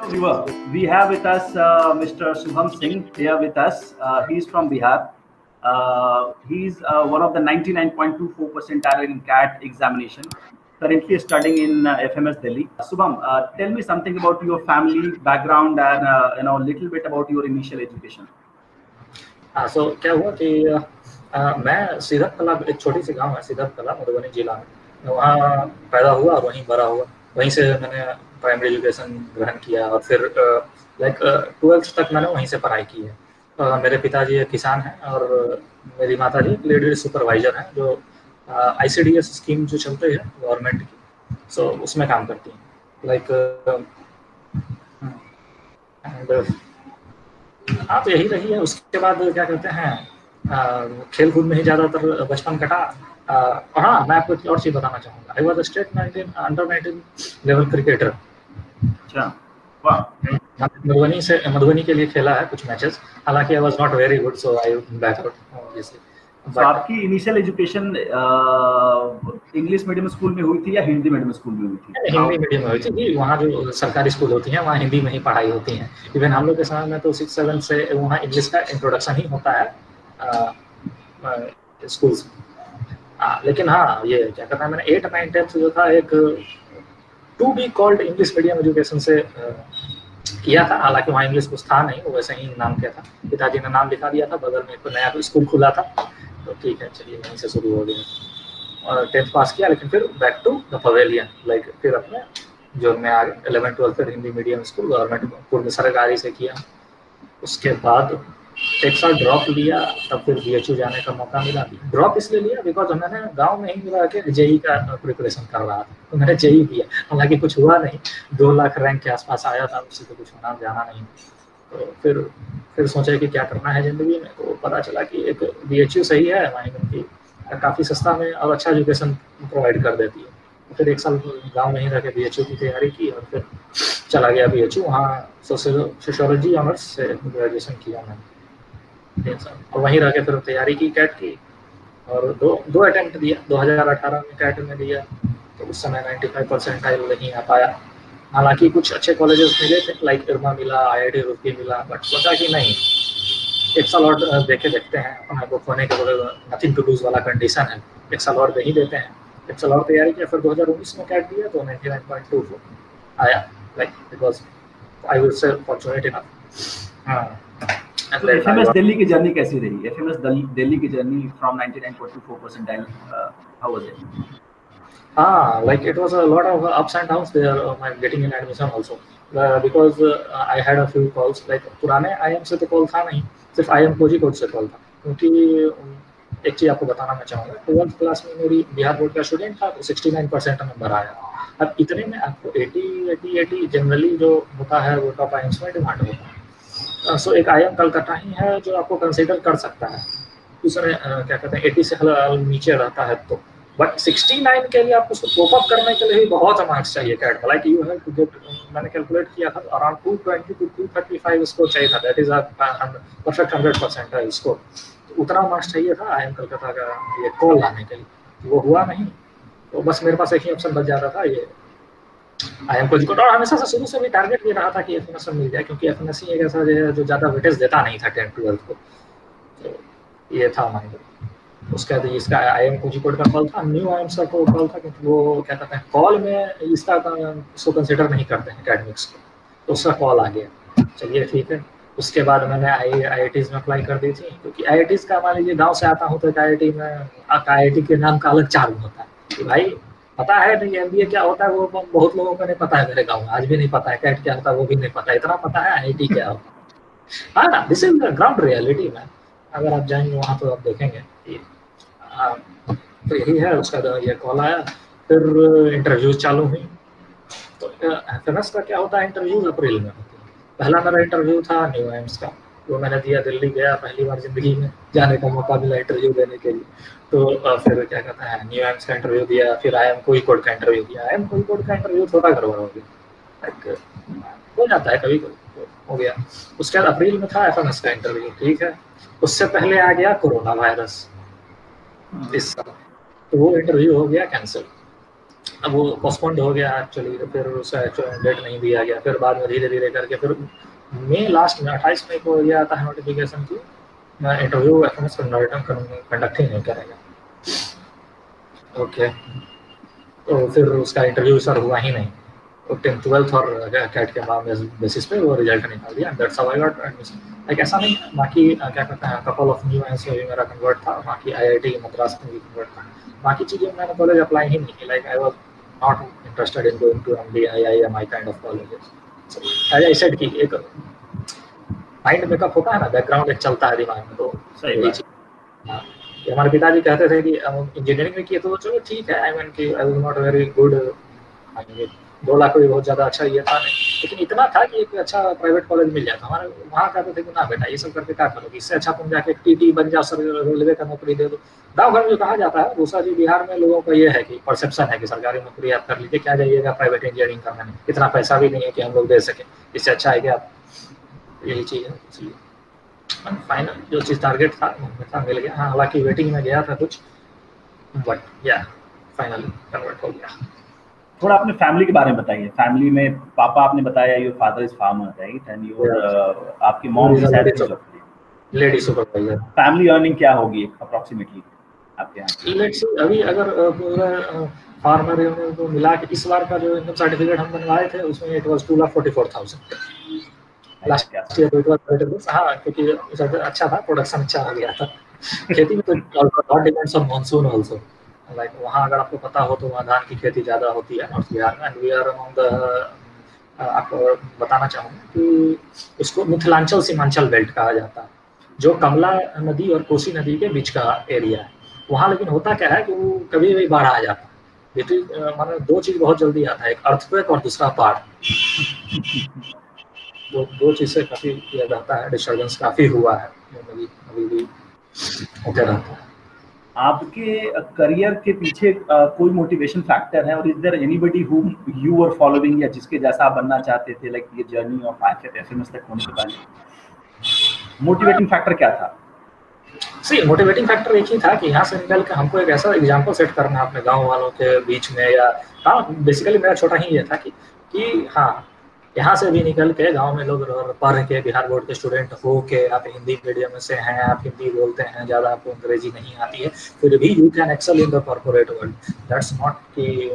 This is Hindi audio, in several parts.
Viewer, we have with us Mr. Shubham Singh here with us. He's from Bihar. He's one of the 99.24 percentile in CAT examination. Currently studying in FMS Delhi. Shubham, tell me something about your family background and little bit about your initial education. So क्या हुआ कि मैं सिद्धत कला, एक छोटी सी गांव है सिद्धत कला, मधुबनी जिला में, वहाँ पैदा हुआ और वहीं बड़ा हुआ। वहीं से मैंने प्राइमरी एजुकेशन ग्रहण किया और फिर लाइक 12th तक मैंने वहीं से पढ़ाई की है। मेरे पिताजी एक किसान हैं और मेरी माता जी लेडी सुपरवाइजर हैं, जो ICDS स्कीम जो चलते हैं गवर्नमेंट की, सो उसमें काम करती हैं। लाइक हाँ, तो यही रही है। उसके बाद क्या कहते हैं, खेल कूद में ही ज़्यादातर बचपन कटा। और हाँ, मैं आपको एक और चीज़ बताना चाहूँगा, I was state under 19 level cricketer. अच्छा, वाह। मधुबनी के लिए खेला है कुछ मैचेस, हालांकि I was not very good, so I back out obviously. तो आपकी initial education English medium school में हुई थी या हिंदी मीडियम स्कूल में हुई थी? हिंदी मीडियम में हुई थी। वहाँ जो सरकारी स्कूल होती हैं वहाँ हिंदी में ही पढ़ाई होती है। इवन हम लोग के समय में तो 6-7 से वहाँ इंग्लिश का इंट्रोडक्शन ही होता है स्कूल्स में। लेकिन हाँ, ये क्या कहता है, मैंने 8, 9, 10 जो था एक to be called English medium education से किया था। हालांकि वहाँ इंग्लिश कुछ था नहीं, वो वैसे ही नाम किया था, पिताजी ने नाम लिखा दिया था, बगल में एक नया स्कूल खुला था, तो ठीक है चलिए वहीं से शुरू हो गया और 10th पास किया। लेकिन फिर back to the pavilion, like फिर अपने जो मैं आगे 11th 12th फिर हिंदी मीडियम स्कूल गवर्नमेंट पूर्ण सरकारी से किया। उसके बाद एक साल ड्रॉप लिया, तब फिर BHU जाने का मौका मिला। ड्रॉप इसलिए लिया बिकॉज मैंने गांव में ही मिला के JEE का प्रिपरेशन कर रहा था, तो मैंने JEE किया। हालांकि कुछ हुआ नहीं, 2 लाख रैंक के आसपास आया था, उससे तो कुछ होना जाना नहीं। तो फिर सोचा कि क्या करना है ज़िंदगी में, तो पता चला कि एक BHU सही है, वहीं उनकी काफ़ी सस्ता में और अच्छा एजुकेशन प्रोवाइड कर देती है। तो फिर 1 साल गांव में ही रह के BHU की तैयारी की और फिर चला गया BHU। वहाँ सोशियोलॉजी ऑनर्स से ग्रेजुएशन किया मैंने 3 साल, और वहीं रह के फिर तैयारी की कैट की और दो अटेम्प्ट दिया। 2018 में कैट में दिया, तो उस समय 95 परसेंटाइल नहीं आ पाया। हालांकि कुछ अच्छे कॉलेजेस मिले थे, लाइक इरमा मिला, IIT रुड़की मिला, बट सोचा कि नहीं, 1 साल और देखते हैं, अपना बुक होने के बगैर नथिंग टू लूज वाला कंडीशन है, 1 साल और दे ही देते हैं। 1 साल और तैयारी किया, फिर 2019 में कैट दिया तो 99.24 आया। Like it was, I would से फॉर्चुनेट इनफ। FMS दिल्ली की जर्नी कैसी रही? FMS दिल्ली की journey from 99.24 percentile, how was it? Like it was a lot of ups and downs there, my getting in admission also, because I had a few calls, like पुराने IM से तो कॉल था नहीं, सिर्फ IM कोझिकोड से कॉल था। क्योंकि एक चीज़ आपको बताना मैं चाहूँगा, 12th क्लास में मेरी बिहार बोर्ड का स्टूडेंट था, तो 69% नंबर आया। अब इतने में आपको 80 जनरली जो होता है वो टॉप IMs में डिमांड होता है। सो एक IM कलकत्ता ही है जो आपको कंसिडर कर सकता है, दूसरे क्या कहते हैं 80 से नीचे रहता है तो। बट 69 के लिए आपको उसको कोप अप करने के लिए भी बहुत मार्क्स चाहिए CAT, like you have to get, मैंने कैलकुलेट किया था अराउंड 220 to 235 स्कोर चाहिए था, दैट इज अ परफेक्ट 100% है स्कोर। तो उतना मार्क्स चाहिए था IM कलकत्ता का ये कॉल लाने के लिए, वो हुआ नहीं। तो बस मेरे पास एक ही ऑप्शन बच जाता था, ये IM कोझिकोड। और हमेशा से शुरू से भी टारगेट ये रहा था कि FMS मिल जाए, क्योंकि FMS एक ऐसा जो ज़्यादा वेटेज देता नहीं था 10th 12th को, तो ये था माइंड। उसके बाद इसका IM कोझिकोड का कॉल था, न्यू IMs का कॉल था, क्योंकि वो क्या कहते हैं कॉल में इसका उसको कंसिडर नहीं करते हैं एकेडमिक्स को, तो उसका कॉल आ गया, चलिए ठीक है। उसके बाद मैंने IITs में अप्लाई कर दी थी, क्योंकि IITs का मान लीजिए गाँव से आता हूँ तो IIT में IIT के नाम का अलग चार्म होता है कि भाई पता है नहीं MBA क्या होता है, वो बहुत लोगों को नहीं पता है, मेरे गाँव में आज भी नहीं पता है, कैट क्या होता है वो भी नहीं पता, इतना पता है IIT क्या होता है। हाँ ना, दिस इज ग्राउंड रियलिटी में, अगर आप जाएंगे वहाँ तो आप देखेंगे। तो यही है, उसका ये कॉल आया, फिर इंटरव्यू चालू हुई। तो FMS का क्या होता है, इंटरव्यू अप्रैल में होती है। पहला मेरा इंटरव्यू था न्यू IMs का, वो मैंने दिया, दिल्ली गया, पहली बार जिंदगी में जाने का मौका मिला इंटरव्यू देने के लिए। तो फिर क्या कहता है न्यू IMs का इंटरव्यू दिया, फिर IM कोझिकोड का इंटरव्यू दिया। IM कोझिकोड का इंटरव्यू थोड़ा गड़बड़ हो गया, हो जाता है कभी कभी, हो गया। उसके बाद अप्रैल में था FMS का इंटरव्यू, ठीक है। उससे पहले आ गया कोरोना वायरस इस साल, तो वो इंटरव्यू हो गया कैंसिल। अब वो पोस्टपोन्ड हो गया एक्चुअली, तो फिर उसका डेट नहीं दिया गया, फिर बाद में धीरे धीरे करके फिर मई लास्ट में 28 मई को ये आता है नोटिफिकेशन की इंटरव्यू एफएमएस कंडक्ट ही नहीं करेगा। ओके, तो फिर उसका इंटरव्यू सर हुआ ही नहीं, तो 10th 12th और कैट के बेसिस पे वो रिजल्ट निकाल दिया, that's how I got admission. Like ऐसा नहीं, बाकी क्या कहते हैं कपल ऑफ न्यू एंस में भी मेरा कन्वर्ट था, बाकी आईआईटी मद्रास में भी कन्वर्ट था, बाकी चीज़ें मैंने कॉलेज अप्लाई ही नहीं की। Like I was not interested in going to MD IIM kind of colleges. As I said कि एक माइंड मेकअप होता है ना, बैकग्राउंड एक चलता है दिमाग में, तो सही हमारे पिताजी कहते थे कि इंजीनियरिंग में किए तो चलो ठीक है, आई मीन कि आई was not very good, 2 lakh भी बहुत ज़्यादा अच्छा ये था नहीं, लेकिन इतना था कि एक अच्छा प्राइवेट कॉलेज मिल जाता। हमारे वहाँ कहते थे कि ना बेटा ये सब करके क्या करोगे, इससे अच्छा तुम जाके टीटी बन जाओ, सर रेलवे का नौकरी दे दो। गाँव घर में जो कहा जाता है दूसरा जी, बिहार में लोगों का ये है कि परसेप्शन है कि सरकारी नौकरी आप कर लीजिए, क्या जाइएगा प्राइवेट इंजीनियरिंग करने में, इतना पैसा भी नहीं है कि हम लोग दे सकें, इससे अच्छा है कि आप यही चीज़ है। इसलिए फाइनल जो चीज़ टारगेट था मिल गया। हाँ, हालांकि वेटिंग में गया था कुछ, बट या फाइनली कन्वर्ट हो गया। थोड़ा अपने फैमिली के बारे में बताइए। फैमिली में पापा आपने बताया your father is farmer, right, and your आपकी mom is lady supervisor. Family earning क्या होगी अप्रोक्सीमेटली आपके यहाँ? लेट्स सी, अभी अगर पूरा फार्मर को मिला के इस बार का जो इनकम सर्टिफिकेट हम बनवाए थे उसमें इट वाज 2,44,000 लास्ट ईयर। तो इट वाज हाँ, क्योंकि अच्छा था, प्रोडक्शन अच्छा हो गया था। खेती में तो not depends on monsoon also. Like वहाँ अगर आपको पता हो तो वहाँ धान की खेती ज़्यादा होती है नॉर्थ बिहार में, and we are among the, आपको बताना चाहूँगा कि इसको मिथिलांचल सीमांचल बेल्ट कहा जाता है, जो कमला नदी और कोसी नदी के बीच का एरिया है। वहाँ लेकिन होता क्या है कि वो कभी भी बाढ़ आ जाता है, मानो 2 चीज़ बहुत जल्दी आता है, एक अर्थक्वेक और दूसरा बाढ़। दो चीज़ से काफ़ी किया जाता है, डिस्टर्बेंस काफ़ी हुआ है, अभी भी होते रहता है। आपके करियर के पीछे कोई मोटिवेशन फैक्टर है, और is there anybody whom you are following, या जिसके जैसा आप बनना चाहते थे, लाइक ये जर्नी ऑफ एफएमएस तक होने के पहले मोटिवेटिंग फैक्टर क्या था? सी मोटिवेटिंग फैक्टर एक ही था कि यहाँ से निकल के हमको एक ऐसा एग्जाम्पल सेट करना अपने गाँव वालों के बीच में, या हाँ बेसिकली मेरा छोटा ही ये था कि हाँ यहाँ से भी निकल के गांव में लोग पढ़ के बिहार बोर्ड के स्टूडेंट हो के आप हिंदी मीडियम से हैं, आप हिंदी बोलते हैं, ज़्यादा आपको अंग्रेजी नहीं आती है, फिर भी you can excel in the corporate world. That's not कि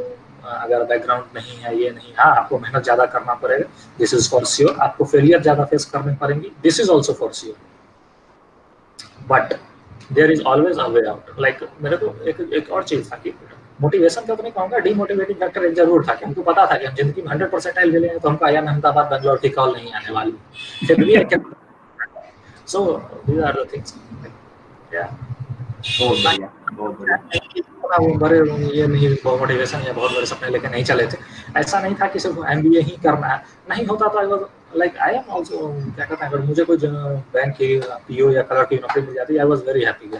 अगर बैकग्राउंड नहीं है, ये नहीं, हाँ आपको मेहनत ज़्यादा करना पड़ेगा, दिस इज फॉर श्योर, आपको फेलियर ज़्यादा फेस करने पड़ेंगी, this is also for sure, but there is always a way out. Like मेरे को एक और चीज़ था कि मोटिवेशन का तो नहीं कहूँगा, डीमोटिवेटिंग फैक्टर एक जरूर था कि हमको पता था कि हम जिंदगी में 100% ले लेंगे तो हमको आईआईएम अहमदाबाद बेंगलोर की कॉल नहीं आने वाली, फिर भी so these are the things. बहुत बढ़िया। वो बड़े ये नहीं मोटिवेशन या बहुत बड़े सपने लेके नहीं चले थे, ऐसा नहीं था कि सिर्फ एमबीए ही करना है, नहीं होता था। लाइक आई एम ऑल्सो क्या कहते हैं, अगर मुझे कोई बैंक की पीओ या कलर की नौकरी मिल जाती, आई वाज वेरी हैप्पी।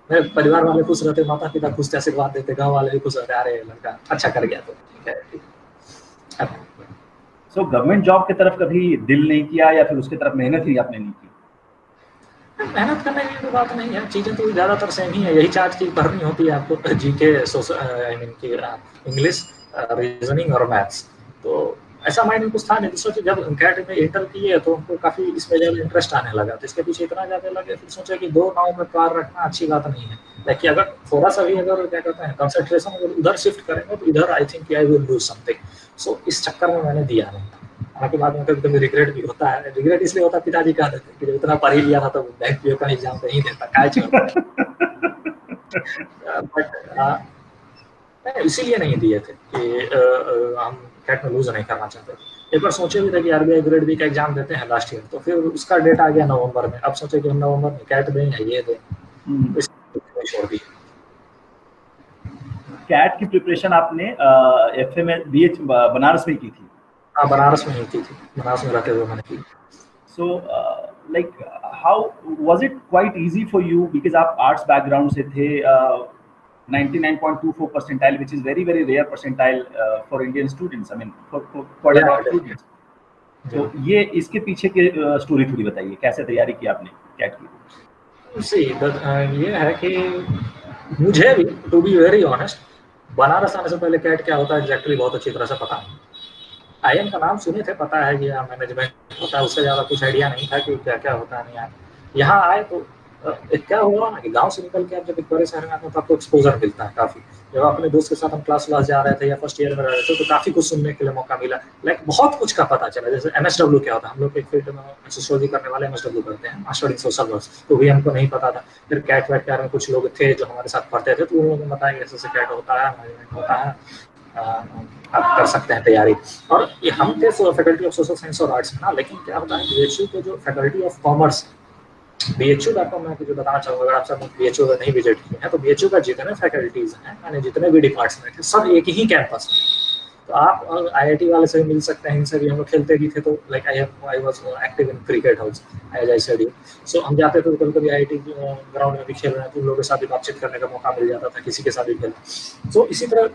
मेरे परिवार वाले खुश रहते, माता पिता खुश थे, आशीर्वाद देते, गांव वाले भी खुश रहते, अरे लड़का अच्छा कर गया तो ठीक है। सो गवर्नमेंट जॉब की तरफ कभी दिल नहीं किया, या फिर उसकी तरफ मेहनत ही आपने नहीं की? मेहनत करने की तो बात नहीं है, चीज़ें तो ज़्यादातर सेम ही है, यही 4 चीज़ भरनी होती है आपको, जीके, आई मीन की इंग्लिश, रीजनिंग और मैथ्स। तो ऐसा माइंड में कुछ था नहीं। सोचे जब कैट में इंटर किए तो हमको काफ़ी इसमें ज़्यादा इंटरेस्ट आने लगा, तो इसके पीछे इतना ज़्यादा लगे, फिर सोचा कि 2 नाव में पार रखना अच्छी बात नहीं है। लेकिन अगर थोड़ा सा भी अगर क्या कहते हैं कंसंट्रेशन अगर उधर शिफ्ट करेंगे तो इधर I think I will do something. So इस चक्कर में मैंने दिया नहीं। हालांकि बाद में कभी रिग्रेट भी होता है। रिग्रेट इसलिए होता है, पिताजी कह देते कि जब इतना पढ़ ही लिया था तो बैंक पीओ का एग्जाम नहीं देता, काय छोड़। बट इसीलिए नहीं दिए थे कि हम कैट में लूज नहीं करना चाहते। एक बार सोचे भी थे कि आरबीआई ग्रेड बी का एग्जाम देते हैं लास्ट ईयर, तो फिर उसका डेट आ गया नवंबर में। अब सोचे कि हम नवंबर में कैट दें या ये दें, छोड़ दिए। कैट की प्रिपरेशन आपने एफएमएस बीएच बनारस में की थी? हाँ, बनारस में ही की थी, बनारस में रहते हुए मैंने की। So like how was it quite easy for you, because आप आर्ट्स बैकग्राउंड से थे, 99.24 percentile, which is very rare percentile for Indian students. I mean, for quite a lot of students. तो ये इसके पीछे की स्टोरी थोड़ी बताइए, कैसे तैयारी की आपने कैट की? ये है कि मुझे भी, to be very honest, Banaras आने से पहले कैट क्या होता है एग्जैक्टली बहुत अच्छी तरह से पता नहीं। आईएम का नाम सुने थे, पता है कि मैनेजमेंट होता है, उससे ज़्यादा कुछ आइडिया नहीं था कि क्या क्या होता है नहीं आया। यहाँ आए तो एक क्या हुआ ना कि गांव से निकल के आप जब एक बड़े शहर में आते हो तो आपको एक्सपोजर मिलता है काफ़ी। जब अपने दोस्त के साथ हम क्लास जा रहे थे या फर्स्ट ईयर में रह रहे थे तो काफ़ी कुछ सुनने के लिए मौका मिला। लाइक बहुत कुछ का पता चला, जैसे MSW क्या होता है, हम लोग एक फील्ड में सोशियोलॉजी करने वाले MSW करते हैं, मास्टर इन सोशल वर्क, तो भी हमको नहीं पता था। फिर कैट वैट में कुछ लोग थे जो हमारे साथ पढ़ते थे, तो उन लोगों ने बताया ऐसे कैट होता है, मैनेजमेंट होता है, आप कर सकते हैं तैयारी। और ये हम थे फैकल्टी ऑफ सोशल साइंस और आर्ट्स ना, लेकिन क्या होता है BHU के जो फैकल्टी ऑफ कॉमर्स, BHU.com मैं कुछ बताना चाहूँगा, अगर आप सब BHU नहीं विजिट किए हैं तो BHU का जितने फैकल्टीज हैं, यानी जितने भी डिपार्टमेंट हैं, सब एक ही कैंपस में। तो आप IIT वाले से भी मिल सकते हैं, इनसे भी हम लोग खेलते भी थे। तो like I was active in cricket house as I said you. So हम जाते थे तो कभी कभी IIT ग्राउंड में भी खेल रहे हैं तो उन लोगों के साथ भी बातचीत करने का मौका मिल जाता था, किसी के साथ भी खेल। तो इसी तरह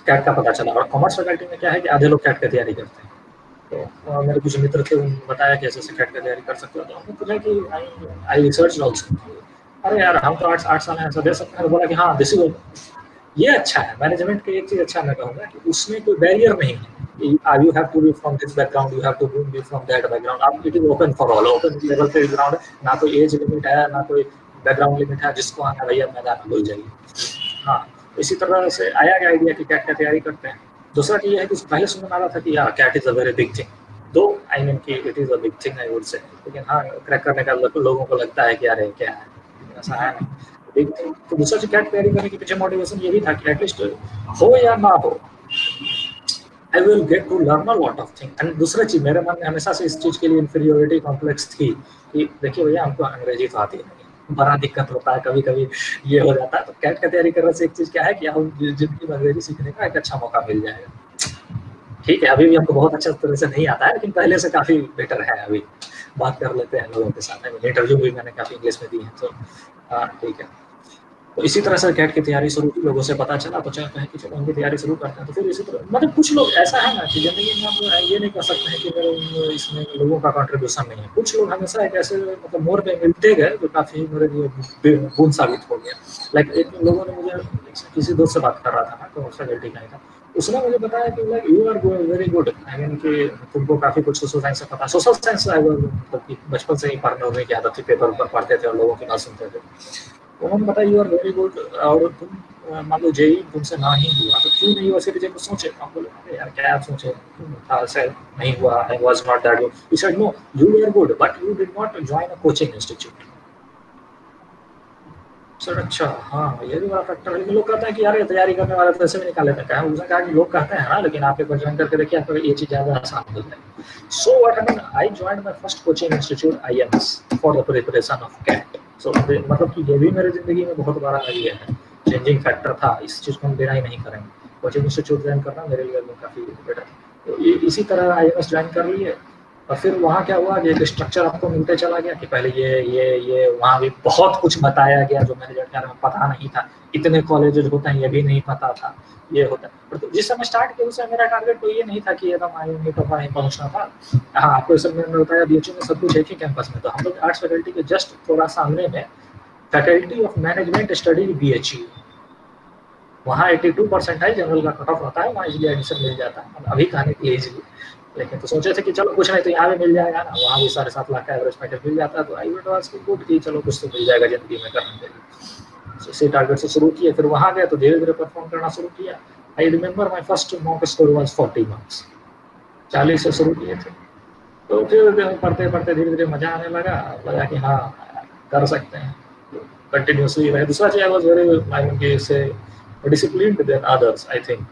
कैट का पता चला। और कॉमर्स फैकल्टी में क्या है कि आधे लोग कैट की तैयारी करते हैं। तो मेरे कुछ मित्र थे, उन्होंने बताया कि ऐसे कैट की तैयारी कर सकते हो। तो हमने पूछा कि आई रिसर्च ऑल्सो, अरे यार हम तो आर्ट्स वाले ऐसा दे सकते हैं। तो बोला कि हाँ दिस इज, ये अच्छा है मैनेजमेंट का। एक चीज अच्छा मैं कहूँगा कि उसमें कोई बैरियर नहीं है, you have to be from this background, you have to be from that background। आप it is open for all, open level पे ग्राउंड है, ना कोई एज लिमिट है ना कोई बैकग्राउंड लिमिट है, जिसको आना भैया मैदान में घुल जाइए। हाँ, इसी तरह से आया गया आइडिया कि कैट की तैयारी करते हैं। दूसरा चीज है कि पहले सुनने में आ रहा था कि यार CAT is a very big thing, though I mean कि it is a big thing I would say, लेकिन हाँ क्रैक करने का लोगों को लगता है कि यार क्या है, ऐसा है नहीं बिग थिंग। तो दूसरा चीज कैट तैयारी करने के पीछे मोटिवेशन ये भी था कि एटलीस्ट हो या ना हो, I will get to learn a lot of things। And दूसरा चीज मेरे मन में हमेशा से इस चीज के लिए इंफीरियोरिटी कॉम्प्लेक्स थी कि देखिए भैया हमको अंग्रेजी तो आती नहीं, बड़ा दिक्कत होता है, कभी कभी ये हो जाता है। तो कैट का तैयारी करने से एक चीज क्या है कि हम जिंदगी में अंग्रेजी सीखने का एक अच्छा मौका मिल जाएगा। ठीक है, अभी भी हमको बहुत अच्छा तरह से नहीं आता है, लेकिन पहले से काफी बेटर है। अभी बात कर लेते हैं लोगों के साथ, इंटरव्यू भी मैंने काफी इंग्लिश में दी है। तो ठीक है, तो इसी तरह से कैट की तैयारी शुरू की, लोगों से पता चला तो चाहते हैं कि चलो उनकी तैयारी शुरू करते हैं। तो फिर इसी तरह मतलब कुछ लोग ऐसा है ना कि जिंदगी में हम ये नहीं कर सकते हैं कि मेरे इसमें लोगों का कंट्रीब्यूशन नहीं है। कुछ लोग हमेशा एक ऐसे मतलब मोड़ पे मिलते गए जो काफी मेरे लिए बूंद साबित हो गया। लाइक एक लोगों ने मुझे किसी दोस्त से बात कर रहा था ना, तो फैकल्टी का ही था, उसने मुझे बताया कि like you are very good, I mean कि तुमको काफी कुछ सोशल साइंस से पता। सोशल साइंस मतलब कि बचपन से ही पढ़ने होने की आदत थी, पेपर पर पढ़ते थे और लोगों की बात सुनते थे। उन्होंने बताया यू आर वेरी गुड, और तुम मान लो जेई तुमसे ना ही हुआ तो क्यों नहीं यूनिवर्सिटी जाकर सोचे। हम बोले अरे यार क्या आप सोचे, ऐसा नहीं हुआ, I was not that good. He said no you are good but you did not join a coaching institute. Sir अच्छा हाँ ये भी बड़ा फैक्टर है। लेकिन लोग कहते हैं कि यार ये तैयारी करने वाले तो ऐसे भी निकाल लेते हैं। उसने कहा कि लोग कहते हैं हाँ, लेकिन आप एक बार ज्वाइन करके देखिए आपको ये चीज़ ज़्यादा आसान मिलता है। So what happened, I joined my first coaching institute IMS for the preparation of CAT. So मतलब कि ये भी मेरी जिंदगी में बहुत बड़ा ये है चेंजिंग फैक्टर था। इस चीज़ को हम डिनाई नहीं करेंगे। कोचिंग इंस्टीट्यूट ज्वाइन करना मेरे लिए काफ़ी बेटर। तो इसी तरह IMS ज्वाइन कर लिए। और फिर वहाँ क्या हुआ कि एक स्ट्रक्चर आपको मिलते चला गया कि पहले ये वहाँ भी बहुत कुछ बताया गया जो मेरे बारे में पता नहीं था। इतने कॉलेजेस होते हैं ये भी नहीं पता था, ये होता है। तो जिस समय स्टार्ट किया उस समय मेरा टारगेट तो ये नहीं था कि एकदम आई पहुँचना था। हाँ, आपको इस समय मैंने बताया BHU में सब कुछ एक ही कैंपस में। तो हम लोग आर्ट्स फैकल्टी के जस्ट थोड़ा सामने में faculty of management study BHU, वहाँ 82% है, जनरल का कट ऑफ रहता है, वहाँ इजीली एडमिशन मिल जाता है अभी खाने के लिए इजीली। लेकिन तो सोचे थे कि चलो कुछ नहीं तो यहाँ भी मिल जाएगा ना, वहाँ भी 7.5 लाख का एवरेज पैकेज मिल जाता है। तो आई वाज गुड कि चलो कुछ तो मिल जाएगा जिंदगी में करने के लिए। इसी टारगेट से शुरू किए। फिर वहाँ गए तो धीरे धीरे परफॉर्म करना शुरू किया। I remember my first mock score was 40 marks, 40 से शुरू किए थे। तो फिर पढ़ते पढ़ते धीरे धीरे मजा आने लगा कि हाँ कर सकते हैं, कंटिन्यूसली रहे। दूसरा चीज I was very I mean कि से disciplined than others I think.